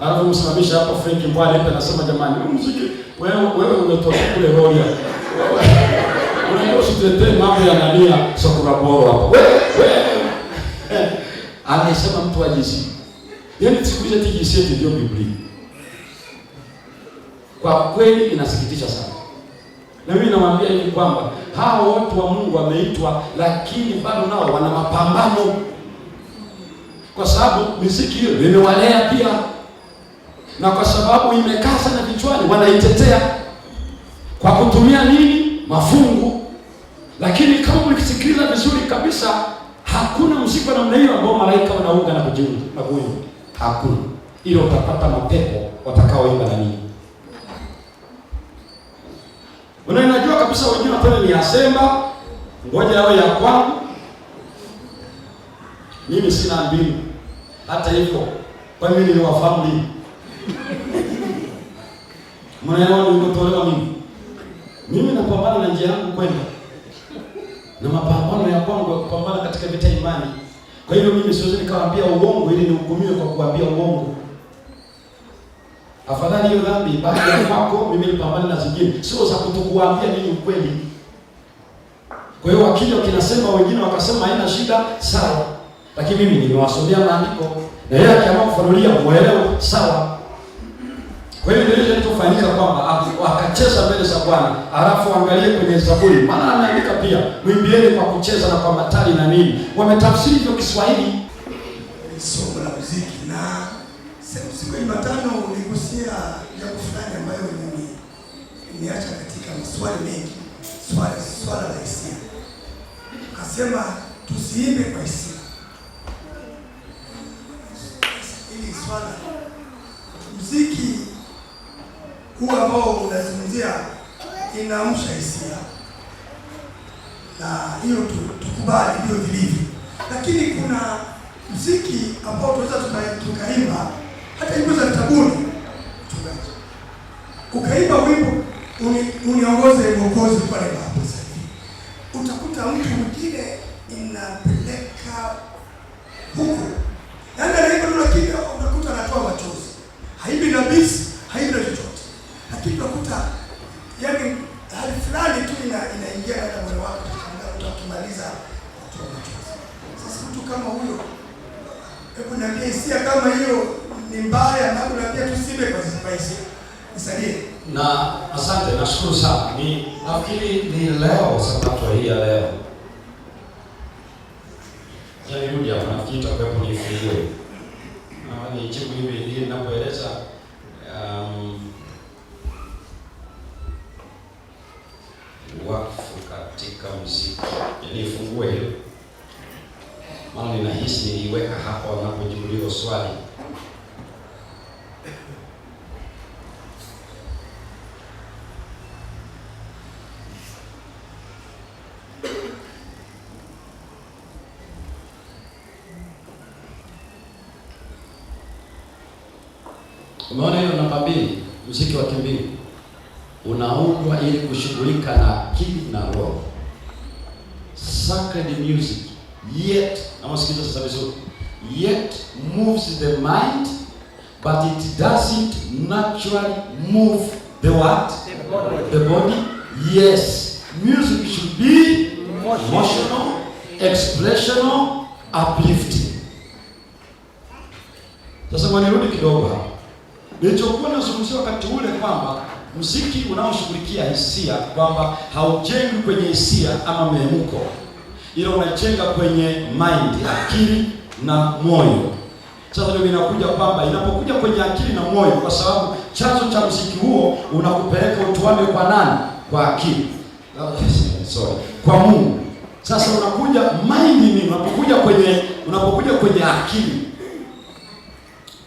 Alafu msimamisha hapa Frank Mbwale hapa anasema jamani, muziki wewe umetoka kule Roria. Unajua usituletee mambo ya nania sokora bora hapa. Wewe anasema mtu wa GC. Yaani siku hizi GC ndio Biblia. Kwa kweli inasikitisha sana. Na mimi nawaambia hivi kwamba hao watu wa Mungu wameitwa, lakini bado nao wana mapambano. Kwa sababu muziki hiyo imewalea pia. Na kwa sababu imekaa sana vichwani, wanaitetea kwa kutumia nini? Mafungu. Lakini kama mlisikiliza vizuri kabisa, hakuna muziki wa namna hiyo ambao malaika wanaunga na kujiunga na kuimba. Hakuna. Ile utapata mapepo watakaoimba na nini. Unajua kabisa wengine wanataka ni asemba, ngoja yawe ya kwangu. Mimi sina mbili. Hata hivyo, kwa mimi niliwafahamu lini? Mnaelewa nilikotolewa mimi? Mimi napambana na njia yangu kwenda. Na mapambano ya kwangu ya kupambana katika vita imani. Kwa hiyo mimi siwezi nikawaambia uongo ili nihukumiwe kwa kuambia uongo. Afadhali hiyo dhambi baada ya kwako, mimi nipambane na zingine, sio za kutokuambia nini ukweli. Kwa hiyo wakija kinasema wengine wakasema haina shida, sawa. Lakini mimi nimewasomea maandiko na yeye akiamua kufanulia muelewe, sawa. Kwa hiyo ndio kilichofanyika kwamba akacheza mbele za Bwana, alafu angalie kwenye Zaburi. Maana anaandika pia, mwimbieni kwa kucheza na kwa matari na nini. Wametafsiri hivyo Kiswahili. Somo la muziki na siku ya Jumatano uligusia jambo fulani ambayo nimeacha katika maswali mengi, swala la hisia. Ukasema tusiimbe kwa hisia. Hili swala muziki huu ambao unazungumzia inaamsha hisia. Na hiyo tukubali ndio vilivyo. Lakini kuna muziki ambao tunaweza tukaimba hata nyimbo za kitabuni, mchungaji. Ukaimba wimbo uniongoze Mwokozi pale hapo sasa. Utakuta mtu mwingine inapeleka huko. Yaani anaimba tu lakini unakuta anatoa machozi. Haimbi na bisi, haimbi na chochote. Lakini unakuta yaani hali fulani tu inaingia ndani moyo wako ukimaliza kutoa machozi. Sasa mtu kama huyo, hebu niambie hisia kama hiyo ni mbaya na kuna pia tusibe kwa hisia. Nisaidie. Na asante, nashukuru sana. Nafikiri ni leo, sabato hii ya leo. Nirudi hapo, nafikiri tutakuwepo nifungue. Ni jibu hivi ninapoeleza wakfu katika muziki. Nifungue hilo. Maana ninahisi niliweka hapa wanapojiuliza swali. Umeona hiyo namba 2, muziki wa kimbingu unaundwa ili kushughulika na akili na roho. Sacred music yet, nasikiliza sasa vizuri, yet moves the mind but it doesn't naturally move the what? The body. Yes, music should be emotional, expressional, uplifting. Sasa nirudi kidogo hapa. Nilichokuwa nazungumzia wakati ule kwamba muziki unaoshughulikia hisia, kwamba haujengi kwenye hisia ama mhemuko, ila unajenga kwenye mind, akili na moyo. Sasa ndio inakuja kwamba inapokuja kwenye akili na moyo, kwa sababu chanzo cha muziki huo unakupeleka utuame kwa nani? Kwa akili. Kwa Mungu. Sasa unakuja mind ni unapokuja kwenye akili.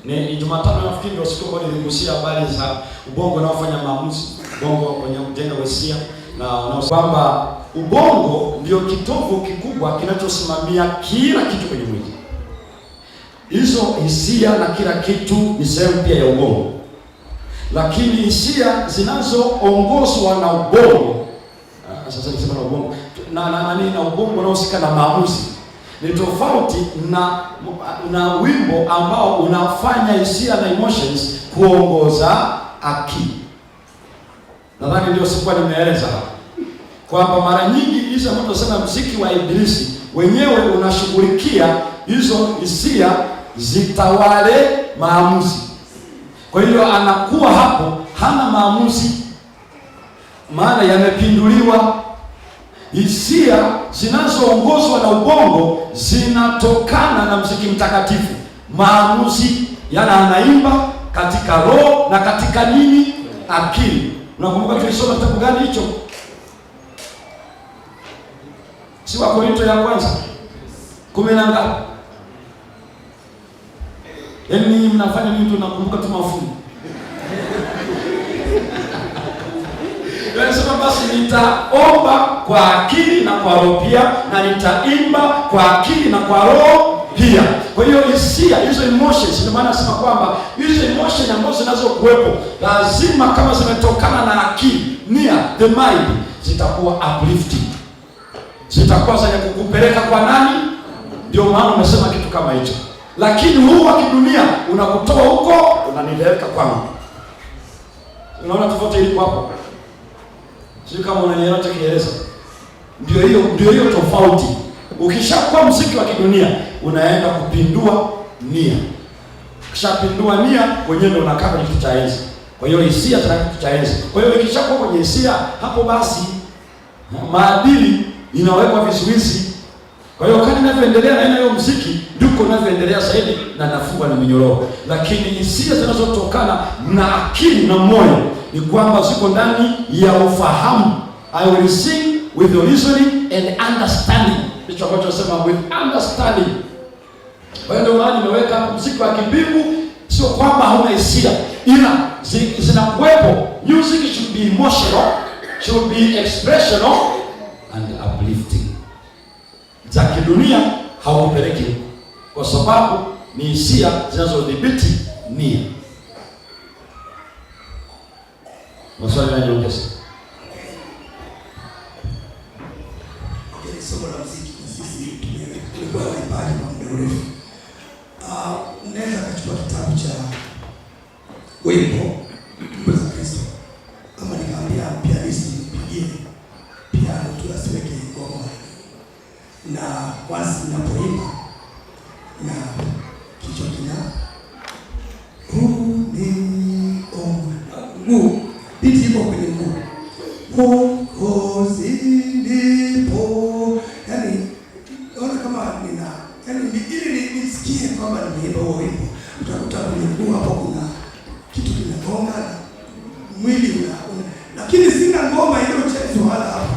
Ni Jumatano nafikiri ndio siku ambayo niligusia habari za ubongo unaofanya maamuzi, ubongo kwenye kujenga hisia, na kwamba ubongo ndio kitovu kikubwa kinachosimamia kila kitu kwenye mwili. Hizo hisia na kila kitu ni sehemu pia ya ubongo. Lakini hisia zinazoongozwa na ubongo, sasa nisema na ubongo na ubongo unaohusika na maamuzi, ni tofauti na wimbo ambao unafanya hisia na emotions kuongoza akili. Nadhani ndio sikuwa nimeeleza kwamba mara nyingi hizo ambazo tunasema muziki wa ibilisi wenyewe unashughulikia hizo hisia zitawale maamuzi. Kwa hiyo anakuwa hapo hana maamuzi, maana yamepinduliwa. Hisia zinazoongozwa na ubongo zinatokana na muziki mtakatifu. Maamuzi anaimba katika roho na katika nini? Akili. Unakumbuka tulisoma kitabu gani hicho? Si Wakorintho ya kwanza 10 na ngapi? Yaani mnafanya nini? Tunakumbuka tu mafungu. Yanasema basi nitaomba kwa akili na kwa roho pia, na nitaimba kwa akili na kwa roho pia. Kwa hiyo hisia hizo, emotions, ndio maana nasema kwamba hizo emotions ambazo zinazokuwepo lazima kama zimetokana na akili, the mind, zitakuwa uplifting, zitakuwa zenye kukupeleka kwa nani? Ndio maana umesema kitu kama hicho. Lakini huu wa kidunia unakutoa huko unanileka kwangu. Unaona tofauti ilipo hapo? Sio kama unanielewa kieleza. Ndio hiyo tofauti. Ukishakuwa muziki wa kidunia unaenda kupindua nia. Ukishapindua nia wenyewe ndio unakaa kwenye kitu cha enzi. Kwa hiyo hisia zinataka kitu cha enzi. Kwa hiyo ikishakuwa kwenye hisia, hapo basi maadili inawekwa vizuizi. Kwa hiyo wakati ninavyoendelea na hiyo muziki ndiko ninavyoendelea zaidi na nafungwa na minyororo. Lakini hisia zinazotokana na akili na moyo ni kwamba ziko ndani ya ufahamu. I will sing with your listening and understanding. Hicho ambacho nasema with understanding. Kwa hiyo ndio maana nimeweka muziki wa kimbingu, sio kwamba hauna hisia, ila zinakuwepo. Music should be emotional, should be expressional and uplifting. Za kidunia haupeleki kwa sababu ni hisia zinazodhibiti nia. Maswali yanayongeza. Somo la muziki sisi tumekuwa waimbaji kwa muda mrefu. Unaweza kuchukua kitabu cha wimbo za Kristo, kama nikamwambia pianist nipigie piano tu asiweke ngoma, na kwanza ninapoimba na kichwa kina biti Mwokozi ndipo. Yaani naona kama ili nisikie kwamba nimeimba huo wimbo, utakuta kwenye mguu hapo kuna kitu kinagonga, mwili una lakini sina ngoma iliyochezwa wala hapa.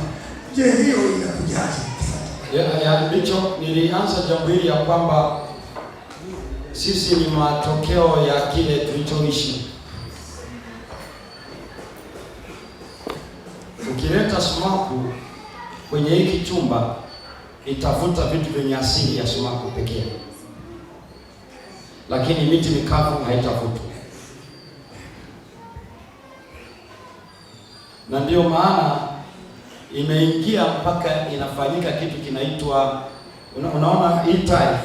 Je, hiyo inakujaje? Ndicho nilianza jambo hili ya kwamba sisi ni matokeo ya kile tulichoishi. Ukileta sumaku kwenye hiki chumba itavuta vitu vyenye asili ya sumaku pekee, lakini miti mikavu haitavuta. Na ndio maana imeingia mpaka inafanyika kitu kinaitwa, unaona hii tai,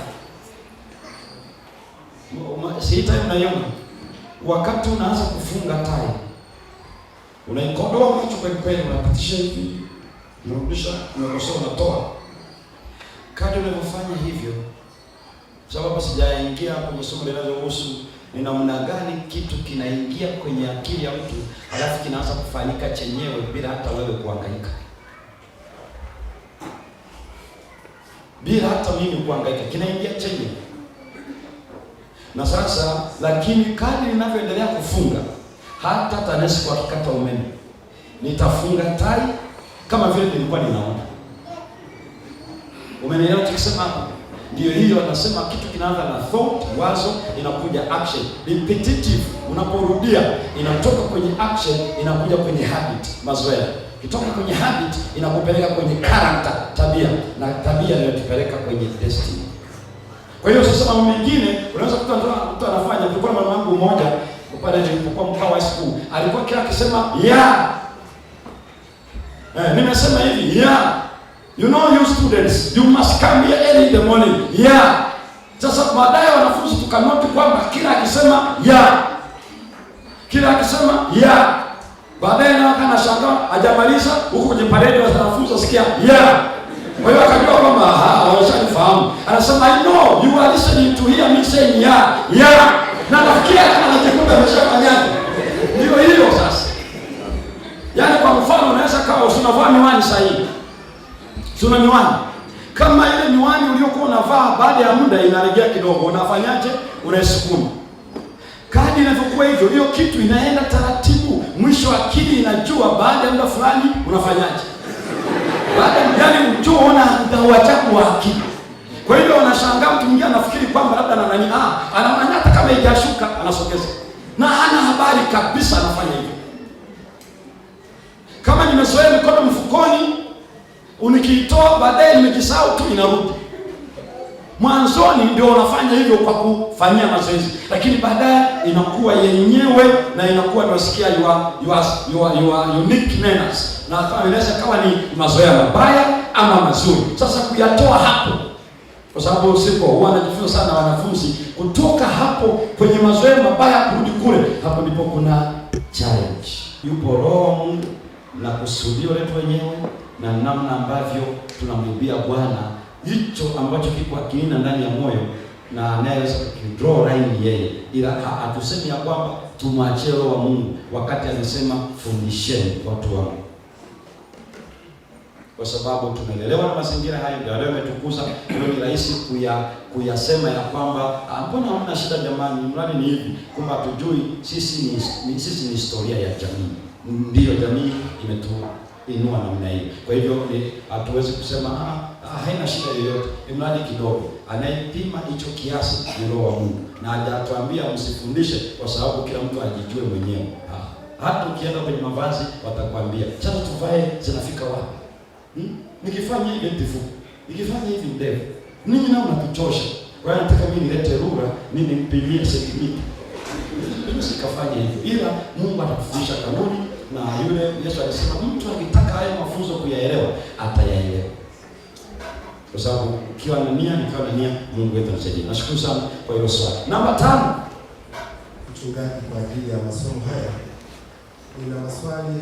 si tai unaiona, wakati unaanza kufunga tai unaikodoa macho kwa kweli, unapitisha hivi, unarudisha, unakosoa, unatoa. Kadri unavyofanya hivyo, sababu sijaingia kwenye somo linalohusu ni namna gani kitu kinaingia kwenye akili ya mtu halafu kinaanza kufanyika chenyewe bila hata wewe kuhangaika, bila hata mimi kuhangaika, kinaingia chenyewe. Na sasa lakini kadri ninavyoendelea kufunga, hata TANESCO akikata umeme nitafunga tai kama vile nilikuwa ninaona. Umenielewa tukisema hapa? Ndio hiyo anasema kitu kinaanza na thought, wazo, inakuja action, repetitive. Unaporudia inatoka kwenye action inakuja kwenye habit, mazoea. Kitoka kwenye habit inakupeleka kwenye character, tabia, na tabia inatupeleka kwenye destiny. Kwa hiyo sasa mambo mengine unaweza kukuta mtu anafanya. Tulikuwa na mama mmoja pale nilipokuwa mkao wa school, alikuwa kila akisema nimesema hivi you know you students you must come here early in the morning. Sasa baadaye wanafunzi tukanoti kwamba kila akisema baadaye na kana shanga hajamaliza huko kwenye parade wa wanafunzi wasikia kwa hiyo akajua kwamba washanifahamu. Anasema I know you are listening to hear me saying na nafikia anajikuta ameshafanya. Ndio hiyo sasa. Yaani kwa mfano unaweza kawa unavaa miwani sahihi. Una miwani. Kama ile miwani uliyokuwa unavaa baada ya muda inaregea kidogo, unafanyaje? Unaisukuma. Kadri inavyokuwa hivyo, hiyo kitu inaenda taratibu. Mwisho akili inajua baada ya muda fulani unafanyaje. Yaani unaona uachaku wa akili. Kwa hiyo unashangaa mtu mwingine anafikiri kwamba labda anaona hata kama haijashuka anasogeza. Na hana habari kabisa anafanya hivyo. Kama nimezoea mikono mfukoni, unikiitoa baadaye nimejisahau tu inarudi. Mwanzoni ndio unafanya hivyo kwa kufanyia mazoezi, lakini baadaye inakuwa yenyewe na inakuwa unasikia your unique manners. Na kama inaweza kawa ni mazoea mabaya ama mazuri. Sasa kuyatoa hapo, kwa sababu usipo huwa anajifunza sana wanafunzi kutoka hapo kwenye mazoea mabaya kurudi kule, hapo ndipo kuna challenge. Yupo Roho Mungu na kusudio letu wenyewe na namna ambavyo tunamrubia Bwana, hicho ambacho kiko akilini ndani ya moyo na anaweza kudraw line yeye, ila hatusemi ya kwamba tumwachie Roho wa Mungu wakati anasema fundisheni watu wangu, kwa sababu tumelelewa na mazingira hayo. Ndio leo umetukuza, ndio ni rahisi kuyasema ya kwamba mbona hamna shida jamani, mradi ni hivi, kumbe hatujui sisi ni historia ya jamii. Ndiyo jamii imetuinua namna hiyo. Kwa hivyo hatuwezi kusema haina shida yoyote, mradi kidogo. Anayepima hicho kiasi ni Roho wa Mungu, na hajatuambia msifundishe kwa sababu kila mtu ajijue mwenyewe. Hata ukienda kwenye mavazi watakwambia sasa tuvae zinafika wapi? Nikifanya hivi ndefu, nikifanya hivi ndefu, ninyi nao mnatuchosha. Kwa hiyo nataka mimi nilete rula, mimi nimpimie sentimita. Mimi sikafanya hivyo, ila Mungu atakufundisha kanuni. Na yule Yesu alisema mtu akitaka haya mafunzo kuyaelewa atayaelewa, kwa sababu ukiwa na nia, nikiwa na nia, Mungu wetu anasaidie. Nashukuru sana kwa hilo swali. Namba 5, mchungaji, kwa ajili ya masomo haya nina maswali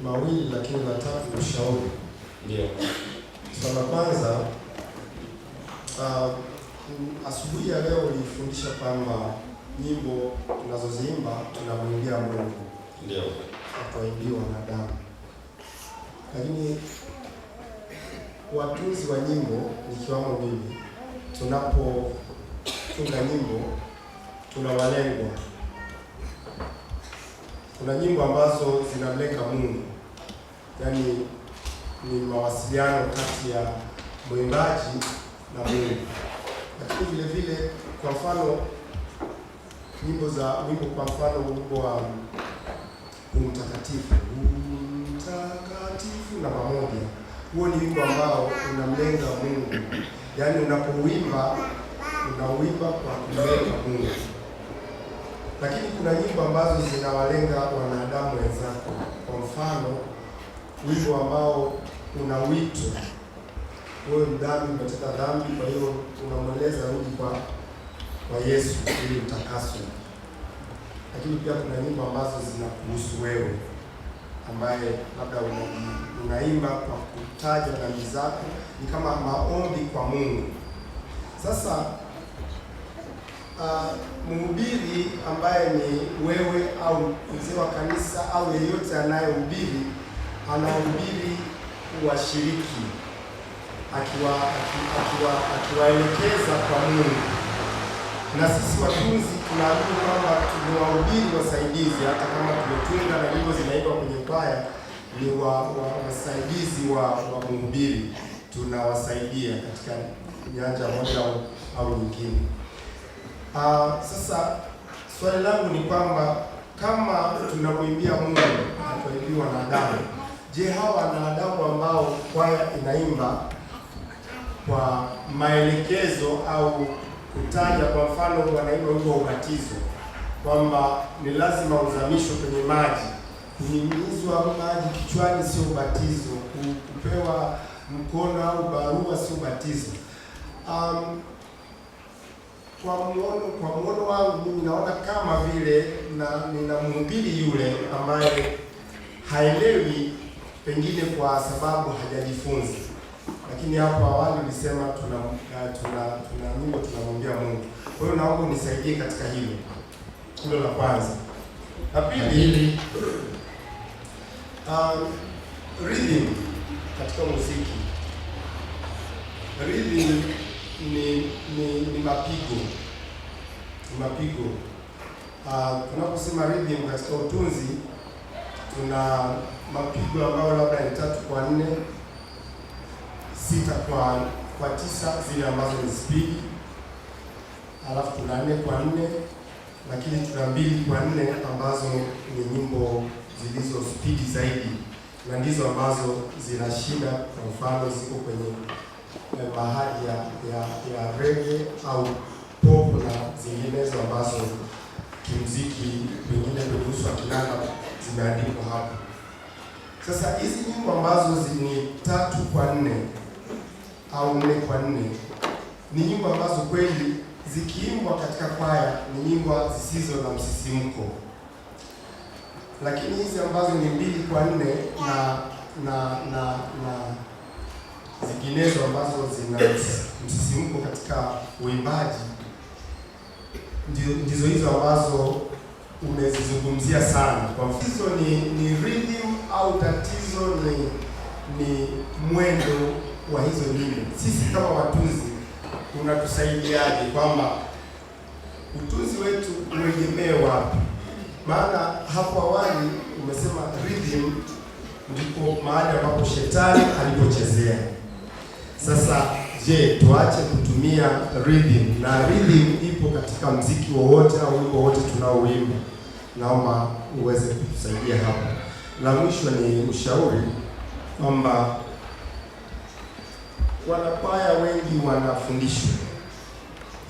mawili, lakini nataka ushauri. Ndio. Swali la kwanza, asubuhi ya leo ulifundisha kwamba nyimbo tunazoziimba tunamwimbia Mungu. Ndio. Hatuimbii wanadamu. lakini watunzi wa nyimbo nikiwamo mimi, tunapotunga nyimbo tuna walengwa. Kuna nyimbo ambazo zinamlenga Mungu, yaani ni mawasiliano kati ya mwimbaji na Mungu. Lakini vile vile, kwa mfano wimbo kwa mfano wimbo wa mtakatifu na pamoja, huo ni wimbo ambao unamlenga Mungu, yaani unapouimba unauimba kwa kumlenga Mungu. Lakini kuna nyimbo ambazo zinawalenga wanadamu wenzako. Kwa mfano wimbo ambao una wito, wewe mdhambi, umetenda dhambi, kwa hiyo unamweleza rudi kwa Yesu ili utakaswe. Lakini pia kuna nyimbo ambazo zinakuhusu wewe, ambaye labda unaimba kwa kutaja dhambi zako, ni kama maombi kwa Mungu. Sasa mhubiri ambaye ni wewe au mzee wa kanisa au yeyote anayehubiri, anahubiri washiriki akiwaelekeza kwa Mungu. Na sisi watunzi tunaamini kwamba tunawahubiri wasaidizi, hata kama tumetunga na nyimbo zinaimba kwenye kwaya, ni wasaidizi wa mhubiri, tunawasaidia katika nyanja moja au nyingine. Sasa swali langu ni kwamba kama tunamwimbia Mungu, hatuimbii wanadamu, je, hawa wanadamu ambao kwaya inaimba kwa maelekezo au kutaja, kwa mfano wanaimba wimbo wa ubatizo kwamba ni lazima uzamishwe kwenye maji, kunyunyizwa maji kichwani sio ubatizo, kupewa mkono au barua sio ubatizo. Kwa muono wangu mimi naona kama vile nina mhubiri yule ambaye haelewi, pengine kwa sababu hajajifunza. Lakini hapo awali ulisema tuna nyimbo tunamwambia Mungu. Kwa hiyo naomba unisaidie katika hilo. Hilo la kwanza. La pili, rhythm katika muziki. Rhythm ni mapigo. Ni mapigo. Tunaposema rhythm katika utunzi, tuna mapigo ambayo labda ni 3 kwa 4, 6 kwa 9, zile ambazo ni speed. Alafu tuna 4 kwa 4, lakini tuna 2 kwa 4 ambazo ni nyimbo zilizo speed zaidi, na ndizo ambazo zinashinda. Kwa mfano ziko kwenye mahali ya reggae au pop na zinginezo ambazo kimuziki pengine kuhusu kinanda zimeandikwa hapa. Sasa hizi nyimbo ambazo ni 3 kwa 4 au 4 kwa 4 ni nyimbo ambazo kweli zikiimbwa katika kwaya ni nyimbo zisizo na msisimko. Lakini hizi ambazo ni 2 kwa 4 na zinginezo ambazo zina msisimko katika uimbaji, ndizo hizo ambazo umezizungumzia sana. Kwa mfano ni rhythm au tatizo ni mwendo wa hizo nyimbo. Sisi kama watunzi unatusaidiaje kwamba utunzi wetu uegemee wapi? Maana hapo awali umesema rhythm ndipo mahali ambapo shetani alipochezea. Sasa je, tuache kutumia rhythm? Na rhythm ipo katika muziki wowote au wimbo wote tunaoimba. Naomba uweze kutusaidia hapa. La mwisho ni ushauri kwamba wanakwaya wengi wanafundishwa,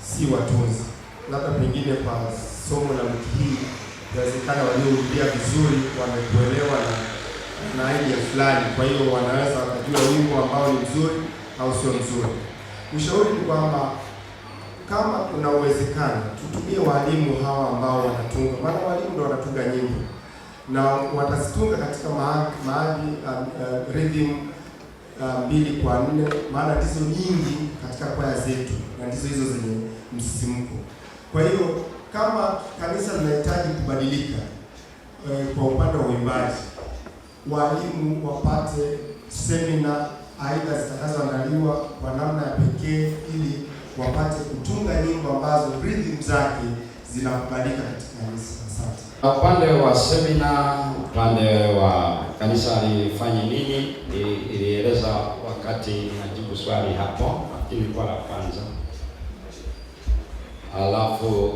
si watunzi. Labda pengine kwa somo la wiki hii inawezekana waliohudhuria vizuri wamekuelewa na idea fulani, kwa hiyo wanaweza wakajua wimbo ambao ni mzuri au sio mzuri. Ushauri ni kwamba kama kuna uwezekano tutumie walimu hawa ambao wanatunga, maana walimu ndio wanatunga nyimbo na watazitunga katika mahali rhythm 2 kwa 4, maana ndizo nyingi katika kwaya zetu na ndizo hizo zenye msisimko. Kwa hiyo kama kanisa linahitaji kubadilika kwa upande wa uimbaji, walimu wapate semina aidha zitakazoandaliwa kwa namna ya pekee ili wapate kutunga nyimbo ambazo rhythm zake zinakubalika katika kanisa. Asante. Upande wa semina, upande wa kanisa alifanya nini, ilieleza wakati najibu swali hapo, ilikuwa la kwanza. Alafu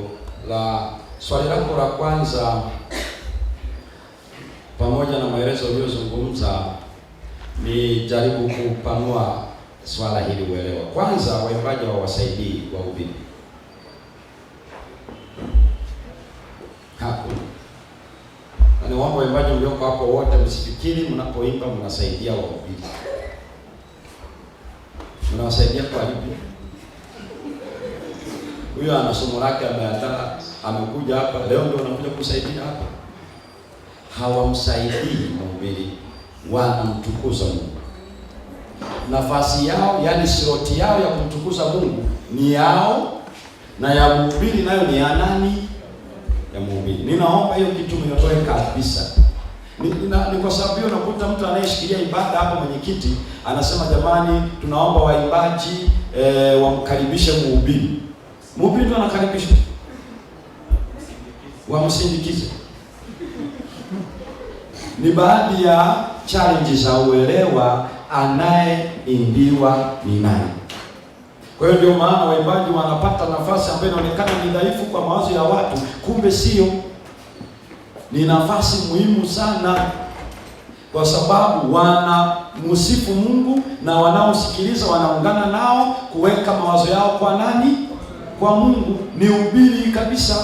la swali lako la kwanza, pamoja na maelezo uliyozungumza, ni jaribu kupanua swala hili uelewa. Kwanza, waimbaji hawawasaidii wahubiri. Hapo na waomba waimbaji mlioko hapo wote msifikiri mnapoimba mnasaidia wahubiri. Mnawasaidia kwa lipi? Huyo ana somo lake ameandaa, amekuja hapa leo ndio anakuja kusaidia hapa. Hawamsaidii mhubiri, wanamtukuza Mungu. Nafasi yao, yani sloti yao ya kumtukuza Mungu ni yao, na ya mhubiri nayo ni ya nani? Ya mhubiri. Ninaomba hiyo kitu mnyotoe kabisa. Ni kwa sababu hiyo unakuta mtu anayeshikilia ibada hapa, mwenyekiti anasema jamani, tunaomba waimbaji wamkaribishe mhubiri. Mhubiri ndo anakaribisha, wamsindikize. Ni baadhi ya challenges za uelewa anayeimbiwa ni nani. Kwa hiyo ndio maana waimbaji wanapata nafasi ambayo inaonekana ni dhaifu kwa mawazo ya watu, kumbe sio. Ni nafasi muhimu sana, kwa sababu wanamsifu Mungu na wanaosikiliza wanaungana nao kuweka mawazo yao kwa nani? Kwa Mungu. Ni ubiri kabisa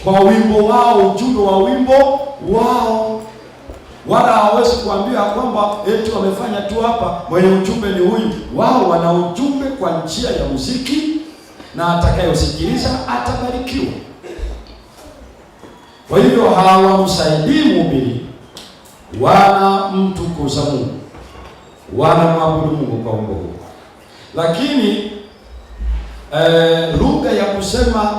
kwa wimbo wao, ujumbe wa wimbo wao. Wala hawezi kuambia kwamba eti wamefanya tu hapa, mwenye ujumbe ni huyu. Wao wana ujumbe kwa njia ya muziki, na atakayesikiliza atabarikiwa. Kwa hivyo hawamsaidii mhubiri, wanamtukuza Mungu, wanamwabudu Mungu kwa wimbo huu. Lakini lugha ya kusema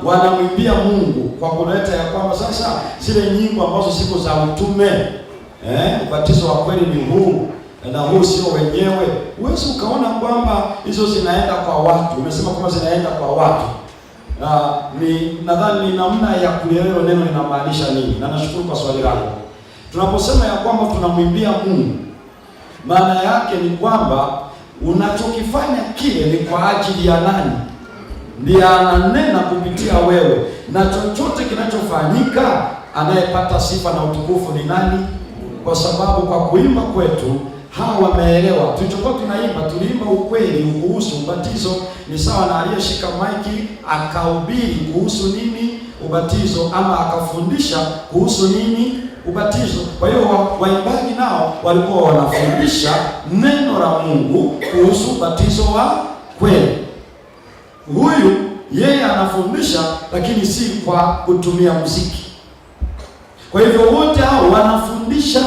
wanamwimbia Mungu kwa kuleta ya kwamba sasa zile nyimbo ambazo siku za utume, ubatizo wa kweli ni huu na huu sio wenyewe. Huwezi ukaona kwamba hizo zinaenda kwa watu. Umesema kwamba zinaenda kwa watu. Nadhani ni namna ya kuelewa neno linamaanisha nini, na nashukuru kwa swali lako. Tunaposema ya kwamba tunamwimbia Mungu, maana yake ni kwamba unachokifanya kile ni kwa ajili ya nani? Ndiye ananena kupitia wewe, na chochote kinachofanyika anayepata sifa na utukufu ni nani? Kwa sababu kwa kuimba kwetu hawa wameelewa. Tulichokuwa tuliimba ukweli kuhusu ubatizo, ni sawa na aliyeshika maiki akahubiri kuhusu nini ubatizo, ama akafundisha kuhusu nini ubatizo. Kwa hiyo waimbaji nao walikuwa wanafundisha neno la Mungu kuhusu ubatizo wa kweli. Huyu yeye anafundisha, lakini si kwa kutumia muziki. Kwa hivyo wote hao wanafundisha,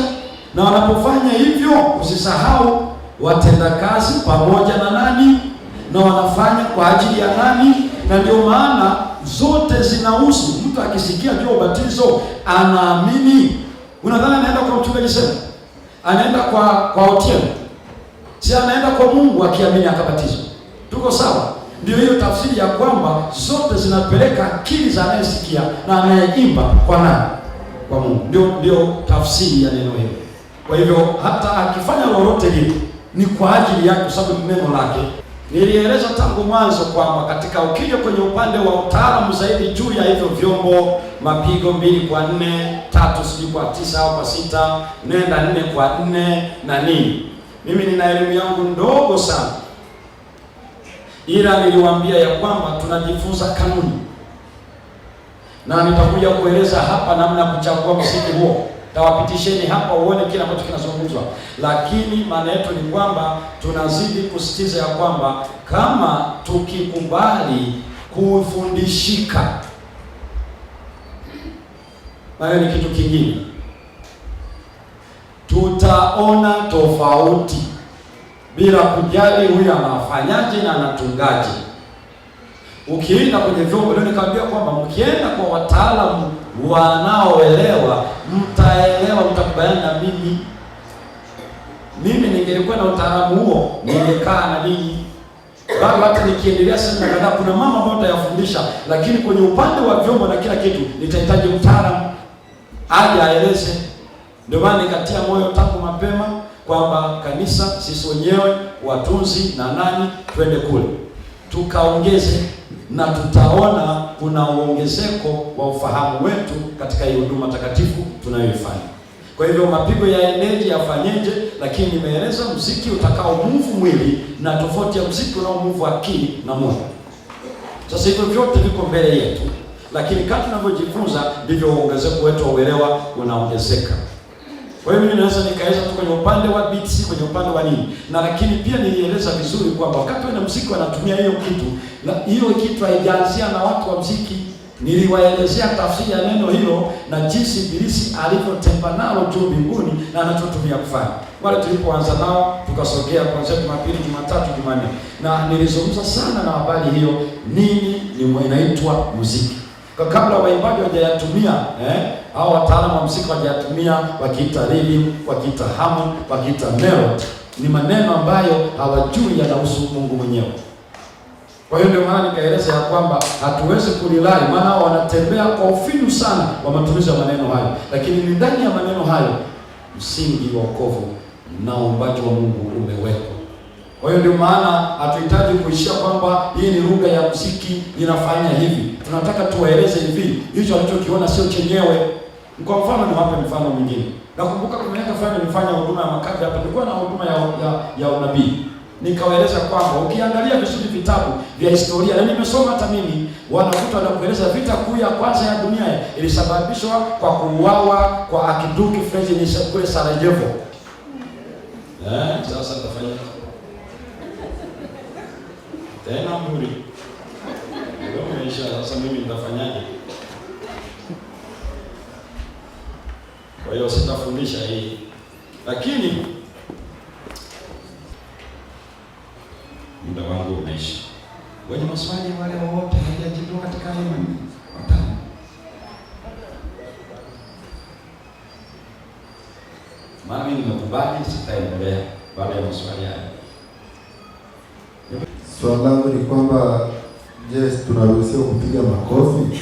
na wanapofanya hivyo usisahau watenda kazi pamoja na nani, na wanafanya kwa ajili ya nani. Na ndio maana zote zinahusu. Mtu akisikia juu ubatizo anaamini. Unadhani anaenda kwa mchungaji sema? Anaenda kwa Otieno? Si anaenda kwa Mungu akiamini akabatizwa. Tuko sawa? Ndio hiyo tafsiri ya kwamba zote zinapeleka akili za anayesikia na anayeimba kwa nani? Kwa Mungu. Ndio tafsiri ya neno hilo. Kwa hivyo hata akifanya lolote lile ni kwa ajili yake, kwa sababu ni neno lake. Nilieleza tangu mwanzo kwamba katika ukija kwenye upande wa utaalamu zaidi juu ya hivyo vyombo, mapigo 2 kwa 4, 3 sijui kwa 9 au kwa 6, nenda 4 kwa 4 na nini. Mimi nina elimu yangu ndogo sana, ila niliwaambia ya kwamba tunajifunza kanuni, na nitakuja kueleza hapa namna ya kuchagua muziki huo. Tawapitisheni hapa uone kile ambacho kinazungumzwa, lakini maana yetu ni kwamba tunazidi kusitiza ya kwamba kama tukikubali kufundishika, maana ni kitu kingine, tutaona tofauti bila kujali huyu anafanyaje na anatungaje. Ukienda kwenye vyombo, ndio nikamwambia kwamba mkienda kwa wataalamu wanaoelewa mtaelewa, mtakubaliana na mimi. Mimi ningelikuwa na utaalamu huo, ningekaa na ninyi. Bado hata nikiendelea sana kadhaa, kuna mama ambayo nitayafundisha, lakini kwenye upande wa vyombo na kila kitu nitahitaji mtaalamu aje aeleze. Ndio maana nikatia moyo tangu mapema kwamba kanisa sisi wenyewe watunzi na nani twende kule tukaongeze, na tutaona kuna uongezeko wa ufahamu wetu katika hii huduma takatifu tunayoifanya. Kwa hivyo mapigo yaendeje, yafanyeje, lakini nimeeleza muziki utakao move mwili na tofauti ya muziki unao move akili na moyo. Sasa hivyo vyote viko mbele yetu, lakini kadri tunavyojifunza ndivyo uongezeko wetu wa uelewa unaongezeka. Kwa hiyo mimi naweza nikaeleza tu kwenye upande wa beats, kwenye upande wa nini. Na lakini pia nilieleza vizuri kwamba wakati wana muziki wanatumia hiyo kitu, na hiyo kitu haijaanzia na watu wa muziki. Niliwaelezea tafsiri ya neno hilo na jinsi Ibilisi alivyotemba nalo juu mbinguni na anachotumia kufanya. Wale tulipoanza nao tukasogea kuanzia Jumapili, Jumatatu, Jumanne. Na nilizungumza sana na habari hiyo, nini ni inaitwa muziki. Kwa kabla waimbaji hawajayatumia au wataalamu wa muziki hawajayatumia, wakiita rhythm, wakiita harmony, wakiita melody, ni maneno ambayo hawajui yanahusu Mungu mwenyewe. Kwa hiyo ndio maana nikaeleza ya kwamba hatuwezi kulilai, maana wanatembea kwa ufinyu sana wa matumizi ya maneno hayo, lakini ni ndani ya maneno hayo msingi wa wokovu na uumbaji wa Mungu umewekwa. Kwa hiyo ndio maana hatuhitaji kuishia kwamba hii ni lugha ya muziki inafanya hivi. Tunataka tuwaeleze hivi, hicho alichokiona sio chenyewe. Kwa mfano niwape mfano mwingine. Nakumbuka kuna miaka fulani nilifanya huduma ya makabila hapa, nilikuwa na huduma ya unabii. Nikawaeleza kwamba ukiangalia vizuri vitabu vya historia, na nimesoma hata mimi, wanakuta wanakueleza vita kuu ya kwanza ya dunia ilisababishwa kwa kuuawa kwa Akiduki Freje kule Sarajevo. Sasa nitafanya tena mburi. Ndio maisha. Sasa mimi nitafanyaje? Kwa hiyo sitafundisha hii, lakini muda wangu umeisha. Wenye maswali wale wote hajajibu katika imani watano. Maana mimi nimekubali, sitaendelea baada ya maswali haya. Swali langu ni kwamba je, tunaruhusiwa kupiga makofi?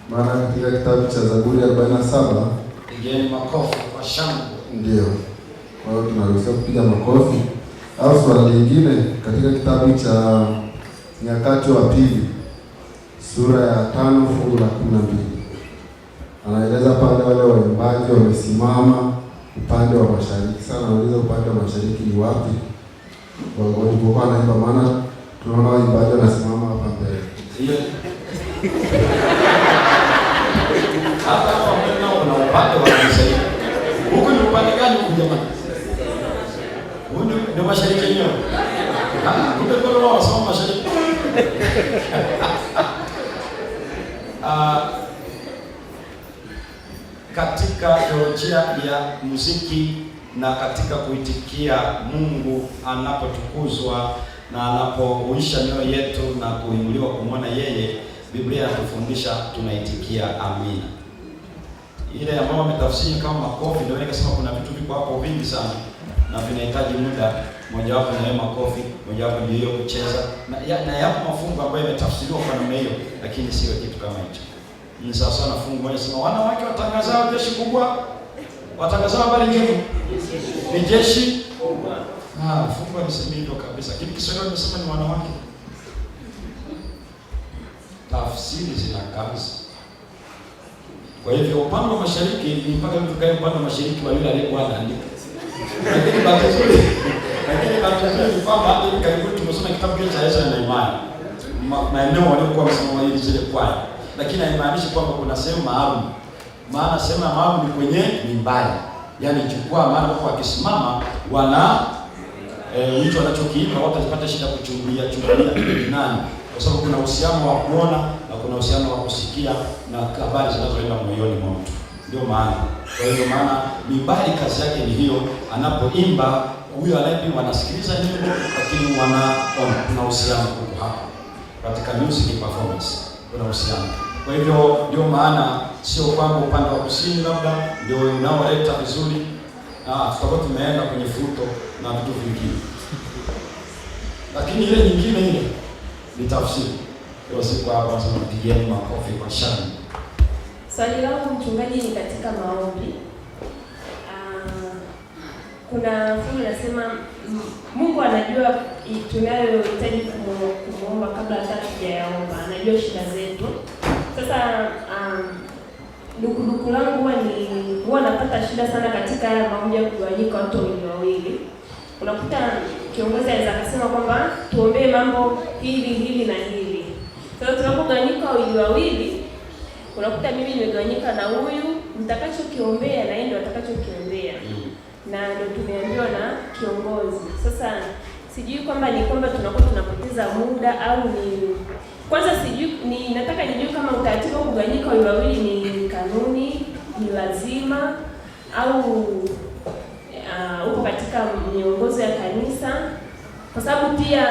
Maana katika kitabu cha Zaburi 47 pigeni makofi kwa shangwe. Ndio. Kwa hiyo tunaruhusiwa kupiga makofi. Au swali lingine katika kitabu cha Nyakati wa Pili sura ya 5 fungu la 12. Anaeleza pale wale waimbaji wamesimama upande wa mashariki. Sana anauliza upande wa mashariki ni wapi? Walipokuwa wanaimba, maana tunaona waimbaji wanasimama hapa mbele. Hiyo. Hata kama mnao na upande wa mashariki. Huko ni upande gani jamani? Ndio mashariki yenyewe. Kumbe kwa wao wasoma mashariki. Katika teolojia ya muziki na katika kuitikia Mungu anapotukuzwa na anapohuisha mioyo yetu na kuinuliwa kumwona yeye, Biblia inatufundisha tunaitikia amina. Ile ambayo ametafsiri kama makofi, ndio nikasema kuna vitu viko hapo vingi sana na vinahitaji muda. Mojawapo ni makofi, mojawapo ndio hiyo kucheza na yapo mafungu ambayo yametafsiriwa kwa namna hiyo, lakini sio kitu kama hicho. Ni sawa sana fungu moja sema wanawake watangazao jeshi kubwa, watangazao habari njema ni jeshi kubwa. Fungu alisema hivyo kabisa. Kitu Kiswahili nimesema ni wanawake. Tafsiri zina kazi. Kwa hivyo upande wa mashariki ni mpaka mtu kae upande wa mashariki wa yule aliyekuwa anaandika. Lakini bahati nzuri ni kwamba hata hivi karibuni tumesoma kitabu cha Ezra na Nehemia. Maeneo waliokuwa wamesimama ili zile kwaya. Lakini haimaanishi kwamba kuna sehemu maalum. Maana sehemu maalum ni kwenye mimbari. Yaani jukwaa maana kwa wakisimama wana mtu anachokiimba watu watapata shida kuchungulia nani. Kwa sababu kuna uhusiano wa kuona na kuna uhusiano wa kusikia na habari zinazoenda moyoni mwa mtu. Ndio maana. Kwa hiyo maana mimbari kazi yake ni hiyo, anapoimba huyo anayeimba anasikiliza nyimbo, lakini kuna uhusiano huko hapa. Katika music performance kuna uhusiano. Kwa hivyo ndio maana sio kwamba upande wa kusini labda ndio unaoleta vizuri, tutakuwa tumeenda kwenye futo na vitu vingine, lakini ile nyingine ile ni tafsiri. Kwa siku hapa nasema pigieni makofi kwa shangwe. Swali langu mchungaji ni katika maombi. Kuna fungu nasema Mungu anajua tunayohitaji kumuomba kabla hata tujayaomba. Anajua shida zetu. Sasa dukuduku langu huwa napata shida sana katika haya maombi ya kugawanyika watu wawili. Unakuta kiongozi anaweza kusema kwamba tuombee mambo hili na hili. Sasa tunapogawanyika wawili, unakuta mimi nimegawanyika na huyu, nitakachokiombea na yeye ndio atakachokiombea. Na ndio tumeambiwa na kiongozi. Sasa sijui kwamba ni kwamba tunakuwa tunapoteza muda au ni kwanza sijui nataka nijue kama utaratibu wa kugawanyika wawili ni kanuni, ni lazima au uko katika miongozo ya kanisa, kwa sababu pia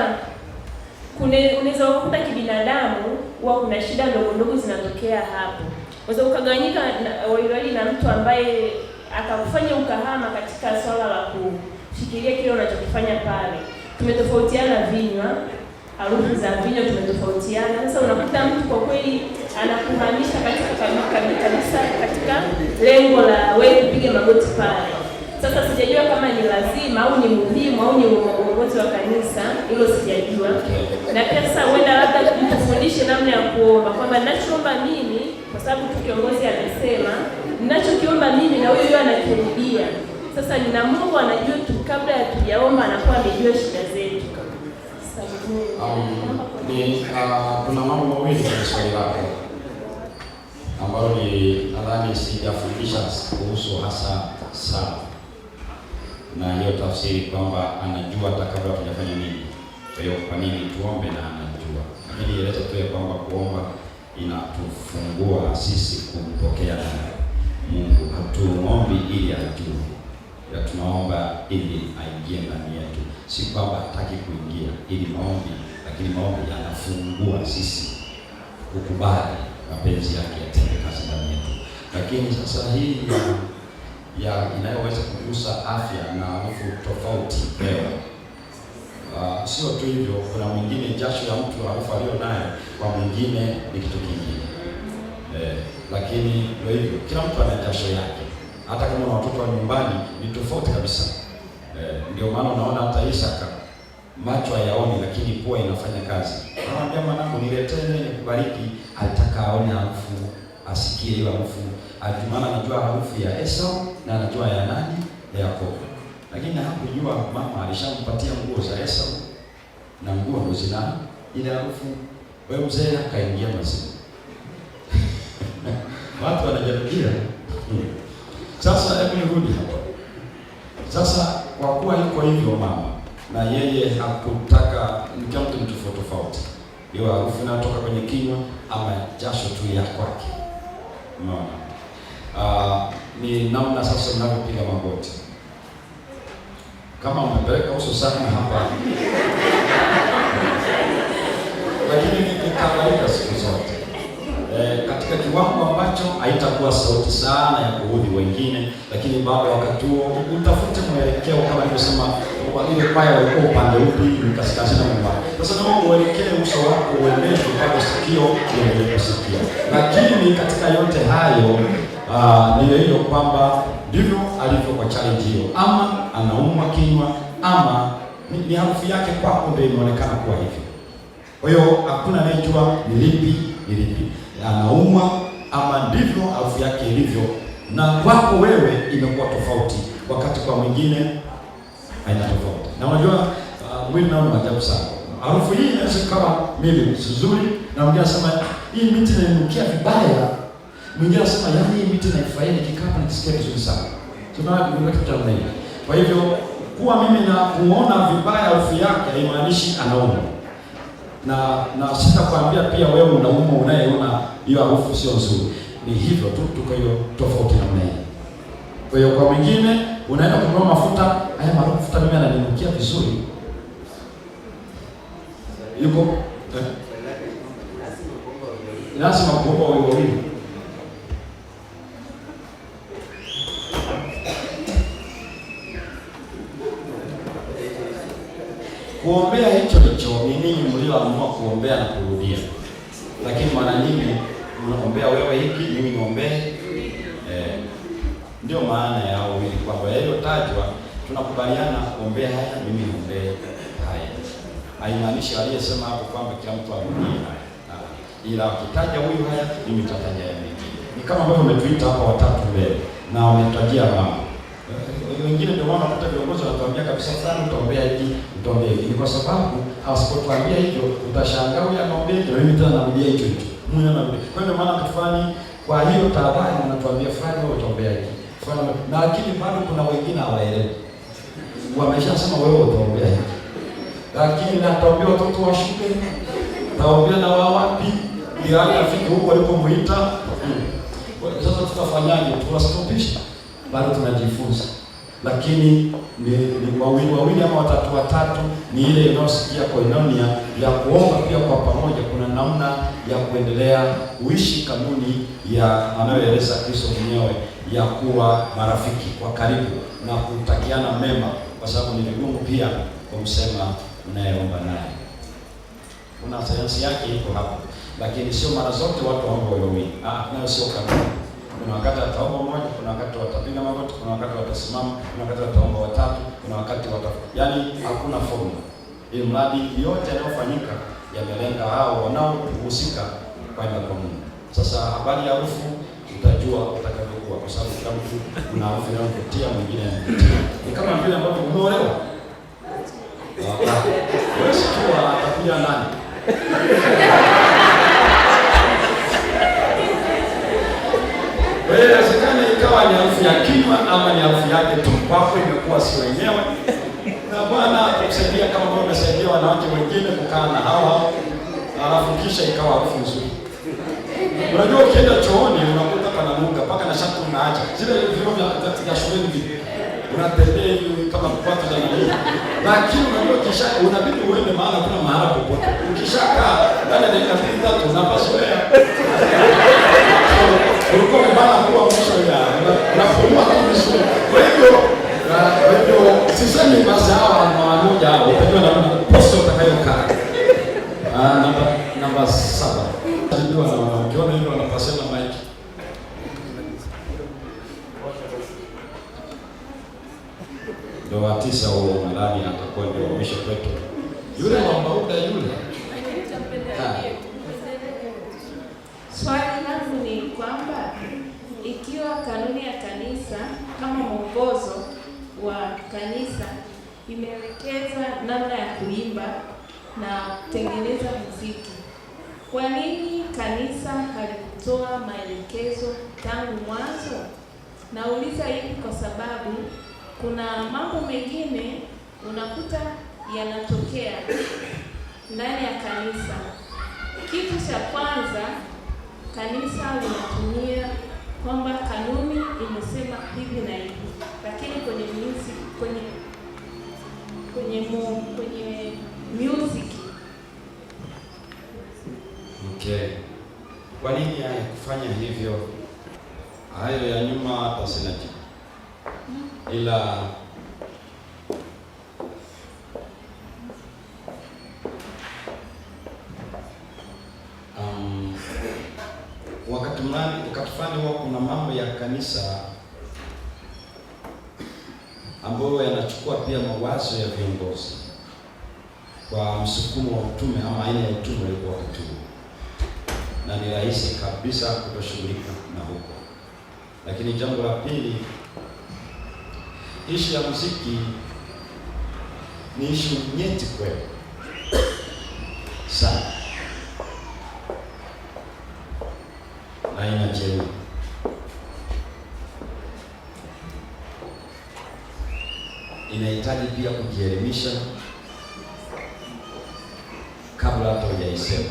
unaweza kukuta kibinadamu huwa kuna shida ndogo zinatokea hapo. Unaweza ukagawanyika wawili na mtu ambaye akakufanya ukahama katika swala la kufikiria kile unachokifanya pale. Tumetofautiana vinywa, harufu za vinywa tumetofautiana. Sasa unakuta mtu kwa kweli anakuhamisha katika kabisa katika lengo la wewe kupiga magoti pale. Sasa sijajua kama ni lazima au ni muhimu au ni uongozi wa kanisa, hilo sijajua. Na pia sasa huenda labda mtufundishe namna ya kuomba, kwamba ninachoomba mimi, kwa sababu tu kiongozi amesema ninachokiomba mimi na huyo anakirudia. Sasa nina Mungu anajua tu kabla ya tujaomba, anakuwa amejua shida zetu. Kuna mambo mawili kwenye swali lako ambayo nadhani sijafundisha kuhusu hasa sana, na hiyo tafsiri kwamba anajua hata kabla hatujafanya nini. Kwa hiyo kwa nini tuombe na anajua? Lakini ileta tu kwamba kuomba inatufungua sisi kumpokea Mungu. Hatuombi ili ajue, ya tunaomba ili aingie ndani yetu. Si kwamba hataki kuingia ili maombi, lakini maombi yanafungua sisi kukubali mapenzi yake yatende kazi ndani yetu. Lakini sasa hii ya inayoweza kugusa afya na harufu tofauti leo, sio tu hivyo, kuna mwingine jasho ya mtu harufu aliyonayo kwa mwingine ni kitu kingine. Lakini ndio hivyo, kila mtu ana jasho yake. Hata kama una watoto wa nyumbani ni tofauti kabisa. Ndio maana unaona hata Isaka macho hayaoni, lakini pua inafanya kazi. Anamwambia mwanangu, niletee nikubariki. Alitaka aone harufu, asikie hiyo harufu. Maana anajua harufu ya Esau na anajua ya nani, ya Yakobo. Lakini hakujua mama alishampatia nguo za Esau na nguo ndo zina ile harufu. Wewe mzee akaingia mazimu. Watu wanajarudia. Sasa hebu nirudi hapo. Sasa kwa kuwa yuko hivyo mama, na yeye hakutaka mke mtu ni tofauti. Hiyo harufu inatoka kwenye kinywa ama jasho tu ya kwake. Unaona? Ni namna sasa mnapopiga magoti. Kama umepeleka uso sana hapa. Lakini ni kawaida siku zote. Katika kiwango ambacho haitakuwa sauti sana ya kuudhi wengine, lakini bado wakati huo utafute mwelekeo kama nilivyosema, kwa ile paya walikuwa upande upi, ni kaskazini na mbali. Sasa naomba uelekee uso wako uendeshe mpaka sikio liendelee kusikia. Lakini katika yote hayo ni hiyo kwamba ndivyo alivyo kwa challenge hiyo. Ama anaumwa kinywa, ama ni harufu yake kwako ndio inaonekana kuwa hivyo. Kwa hiyo hakuna anayejua ni lipi. Anaumwa ama ndivyo harufu yake ilivyo, na kwako wewe imekuwa tofauti, wakati kwa mwingine haina tofauti. Na unajua mwili nao ni ajabu sana. Harufu hii inaweza kama mimi nzuri, na mwingine anasema hii miti inanukia vibaya. Mwingine anasema yaani hii miti naifurahia, nikikaa nisikia vizuri sana. Tunaona kitu cha nini. Kwa hivyo kuwa mimi na kuona vibaya harufu yake haimaanishi anaumwa. Na sitakwambia pia wewe unaumwa unayeona hiyo harufu sio nzuri. Ni hivyo tu, tuko hiyo tofauti namna hii. Kwa hiyo kwa mwingine unaenda kununua mafuta, haya mafuta mimi yananinukia vizuri. Yuko lazima kuomba wawili. Kuombea hicho ni ninyi mlioamua kuombea na kurudia, lakini mara nyingi unaombea wewe hiki, mimi niombee. Ndio maana ya wawili, kwamba yaliyotajwa tunakubaliana kuombea haya, mimi niombee haya. Haimaanishi aliyesema hapo kwamba kila mtu arudie haya, ila ukitaja huyu haya, mimi nitataja ya mengine. Ni kama ambavyo umetuita hapa watatu mbele na wametajia mama wengine. Ndio maana hata viongozi wanatuambia kabisa sana, utaombea hiki, utaombea hiki. Ni kwa sababu asipotuambia hivyo, utashangaa huyu anaombea hiki na mimi tena narudia hicho hicho. Mungu anarudia. Kwa hiyo maana tufanye, kwa hiyo tahadhari, anatuambia fulani wewe utaombea hiki, fulani, na lakini bado kuna wengine hawaelewi. Wameshasema wewe utaombea hiki, lakini nataombea watoto wa shule, taombea na wao wapi, ndio afike huko walipomuita. Sasa tutafanyaje? Tuwastopisha? Bado tunajifunza, lakini ni wawili ama watatu, ni ile inayosikia koinonia ya kuomba pia kwa pamoja. Kuna namna ya kuendelea kuishi kanuni ya anayoeleza Kristo mwenyewe ya kuwa marafiki kwa karibu na kutakiana mema, kwa sababu ni vigumu pia kumsema unayeomba naye. Kuna sayansi yake iko hapo, lakini sio mara zote watu waomba wawili. Nayo sio kanuni. Kuna wakati wataomba mmoja, kuna wakati watapiga magoti, kuna wakati watasimama, kuna wakati wataomba watatu, kuna wakati yaani hakuna formula. Ili mradi yote yanayofanyika yamelenga hao wanaohusika kwenda kwa Mungu. Sasa habari ya harufu utajua utakavyokuwa, kwa sababu kila mtu kuna harufu inayovutia, mwingine anavutia. Ni kama vile ambavyo umeolewa. Wewe sio atakuja nani? Inawezekana ikawa ni harufu ya kinywa ama ni harufu yake tu, kwako imekuwa si wenyewe. Na Bwana akusaidia kama wewe umesaidia wanawake wengine kukaa na hawa, alafu kisha ikawa harufu nzuri. Unajua ukienda chooni unakuta pana nuka mpaka na shati unaacha. Zile vio vya shuleni hivi. Unatembea hivi kama kupata za nini. Lakini unajua kisha unabidi uende maana kuna mahali popote. Ukishakaa ndani ya dakika 3 unapazoea. Ulikuwa mbana kwa mwisho ya unapumua kama vizuri. Kwa hivyo sisemi mazao na moja hapo, utajua na posto utakayokaa. Namba 7. Ndio ukiona hivyo wanapasana mic. Ndio wa 9 huo nadhani atakuwa ndio mwisho kwetu. Yule mwambauda yule. Swali langu ni kwamba ikiwa kanuni ya kanisa kama mwongozo wa kanisa imeelekeza namna ya kuimba na kutengeneza muziki, kwa nini kanisa halikutoa maelekezo tangu mwanzo? Nauliza hivi kwa sababu kuna mambo mengine unakuta yanatokea ndani ya kanisa. Kitu cha kwanza, kanisa linatumia kwamba kanuni imesema hivi na hivi, lakini kwenye music, kwenye music. Okay. Kwa nini kufanya hivyo? Hayo ya nyuma hata sina jibu. Ila wakati fulani huwa kuna mambo ya kanisa ambayo yanachukua pia mawazo ya viongozi kwa msukumo wa utume ama aina ya utume uliokuwa wakati huo, na ni rahisi kabisa kutoshughulika na huko. Lakini jambo la pili, ishu ya muziki ni ishu nyeti kweli sana na inajeruhi. Inahitaji pia kujielimisha kabla hata hujaisema,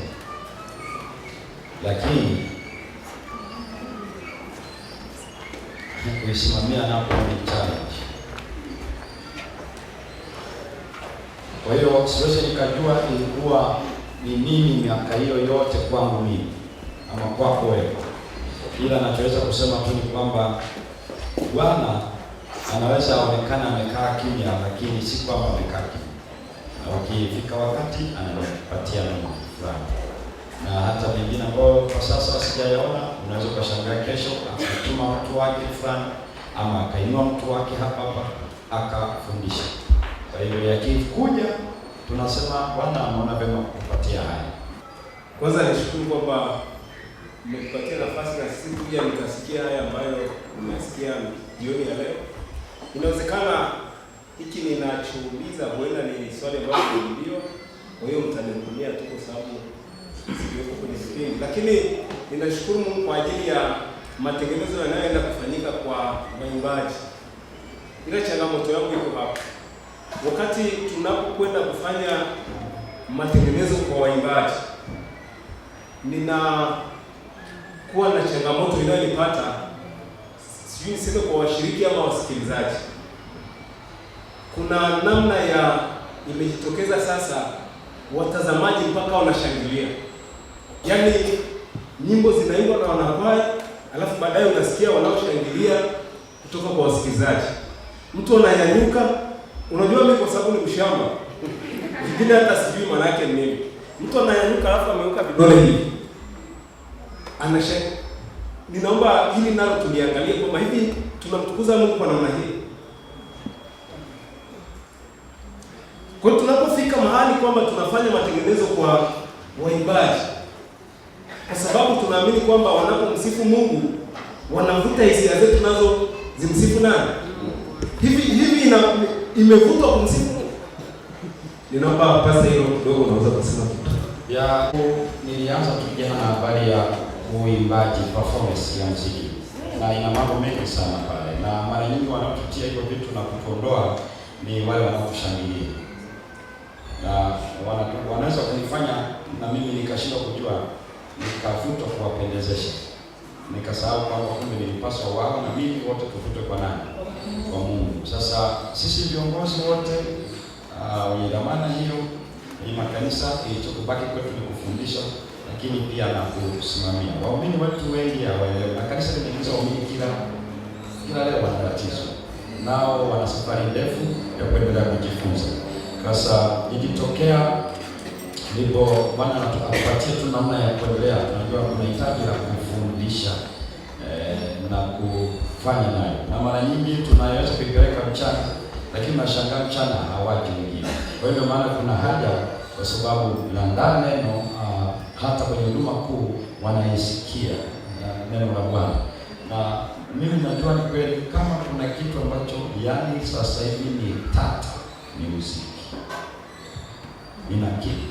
lakini kuisimamia napo ni challenge. Kwa hiyo siwezi nikajua ilikuwa ni nini miaka hiyo yote kwangu mimi. ama kwako wewe. Ila nachoweza kusema tu ni kwamba Bwana anaweza aonekana amekaa kimya, lakini si kwamba amekaa kimya. Na ukifika wakati anakupatia neno fulani. Na hata mengine ambayo kwa sasa sijayaona, unaweza ukashangaa kesho akatuma mtu wake fulani ama akainua mtu wake hapa akafundisha. Kwa hiyo yakikuja tunasema Bwana anaona vema kupatia haya. Kwanza nishukuru kwamba mmekupatia nafasi na sisi kuja nikasikia haya ambayo nimesikia jioni ya leo. Inawezekana hiki ninachouliza huenda ni swali ambalo limejibiwa, kwa hiyo mtanihurumia tu kwa sababu siweko kwenye kipindi. Lakini ninashukuru Mungu kwa ajili ya matengenezo yanayoenda kufanyika kwa waimbaji. Ila changamoto yangu iko hapa. Wakati tunapokwenda kufanya matengenezo kwa waimbaji, ninakuwa na changamoto inayonipata, sijui niseme kwa washiriki ama wasikilizaji. Kuna namna ya imejitokeza sasa, watazamaji mpaka wanashangilia. Yaani nyimbo zinaimbwa na wanakwaya, alafu baadaye unasikia wanaoshangilia kutoka kwa wasikilizaji. Mtu ananyanyuka, unajua mimi kwa sababu ni mshamba. Vingine hata sijui maana yake ni nini. Mtu ananyanyuka alafu ameweka vidole hivi. Ninaomba hili nalo tuliangalie kwamba hivi tunamtukuza Mungu kwa namna hii. Kwa hiyo tunapofika mahali kwamba tunafanya matengenezo kwa waimbaji, kwa sababu tunaamini kwamba wanapomsifu Mungu wanavuta hisia zetu nazo zimsifu nani? Hivi imevutwa kumsifu Mungu. Ninaomba pasa hilo kidogo naweza kusema kitu. Nilianza tu jana na habari ya uimbaji, performance ya muziki. Na ina mambo mengi sana pale. Na mara nyingi wanaotutia hivyo vitu na kukondoa ni wale wanaotushangilia. Na wanaweza kunifanya na mimi nikashindwa kujua, nikavutwa kuwapendezesha. Nikasahau kwamba kumbe nilipaswa wao na mimi wote tuvutwe kwa nani? Kwa Mungu. Sasa sisi viongozi wote wenye dhamana hiyo ni makanisa, ilichokubaki kwetu ni kufundisha, lakini pia na kusimamia. Waumini wetu wengi hawaelewi. Na kanisa limeingiza waumini kila leo wana tatizo. Nao wana safari ndefu ya kuendelea kujifunza. Sasa ikitokea ndipo Bwana atupatie tu namna ya kuendelea. Tunajua kuna hitaji la kufundisha na kufanya nayo. Na mara nyingi tunaweza kuipeleka mchana, lakini nashangaa mchana hawaji wengine. Kwa hiyo maana kuna haja, kwa sababu la neno hata kwenye huduma kuu wanaisikia neno la Bwana. Na mimi najua ni kweli kama kuna kitu ambacho yani sasa hivi ni tata, ni muziki. Ninakiri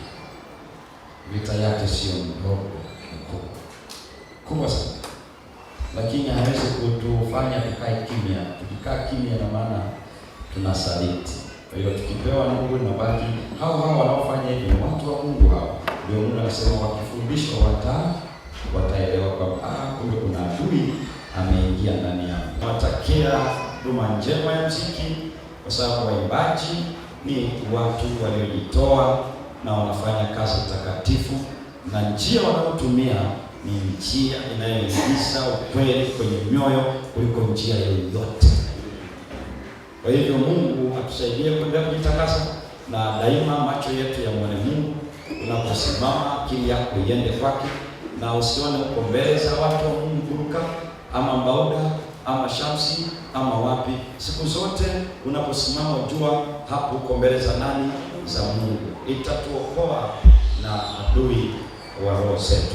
vita yake sio ndogo, kubwa sana, lakini hawezi kutufanya tukae kimya. Tukikaa kimya na maana tunasaliti. Kwa hiyo tukipewa Mungu na baki hao wanaofanya hivi watu wa Mungu hao, ndio Mungu anasema wakifundishwa wataelewa kwamba kumbe kuna adui ameingia ndani yao. Nawatakia huduma njema ya muziki, kwa sababu waimbaji ni watu waliojitoa na wanafanya kazi takatifu, na njia wanayotumia ni njia inayoingiza ukweli kwenye mioyo kuliko njia yoyote. Kwa hivyo Mungu atusaidie kuendelea kujitakasa, na daima macho yetu yamuone Mungu. Unaposimama akili yako iende kwake, na usione uko mbele za watu wa Mungu kuruka ama Mbauda ama Shamsi ama wapi. Siku zote unaposimama jua hapo uko mbele za nani? Za Mungu. Itatuokoa na adui wa roho zetu.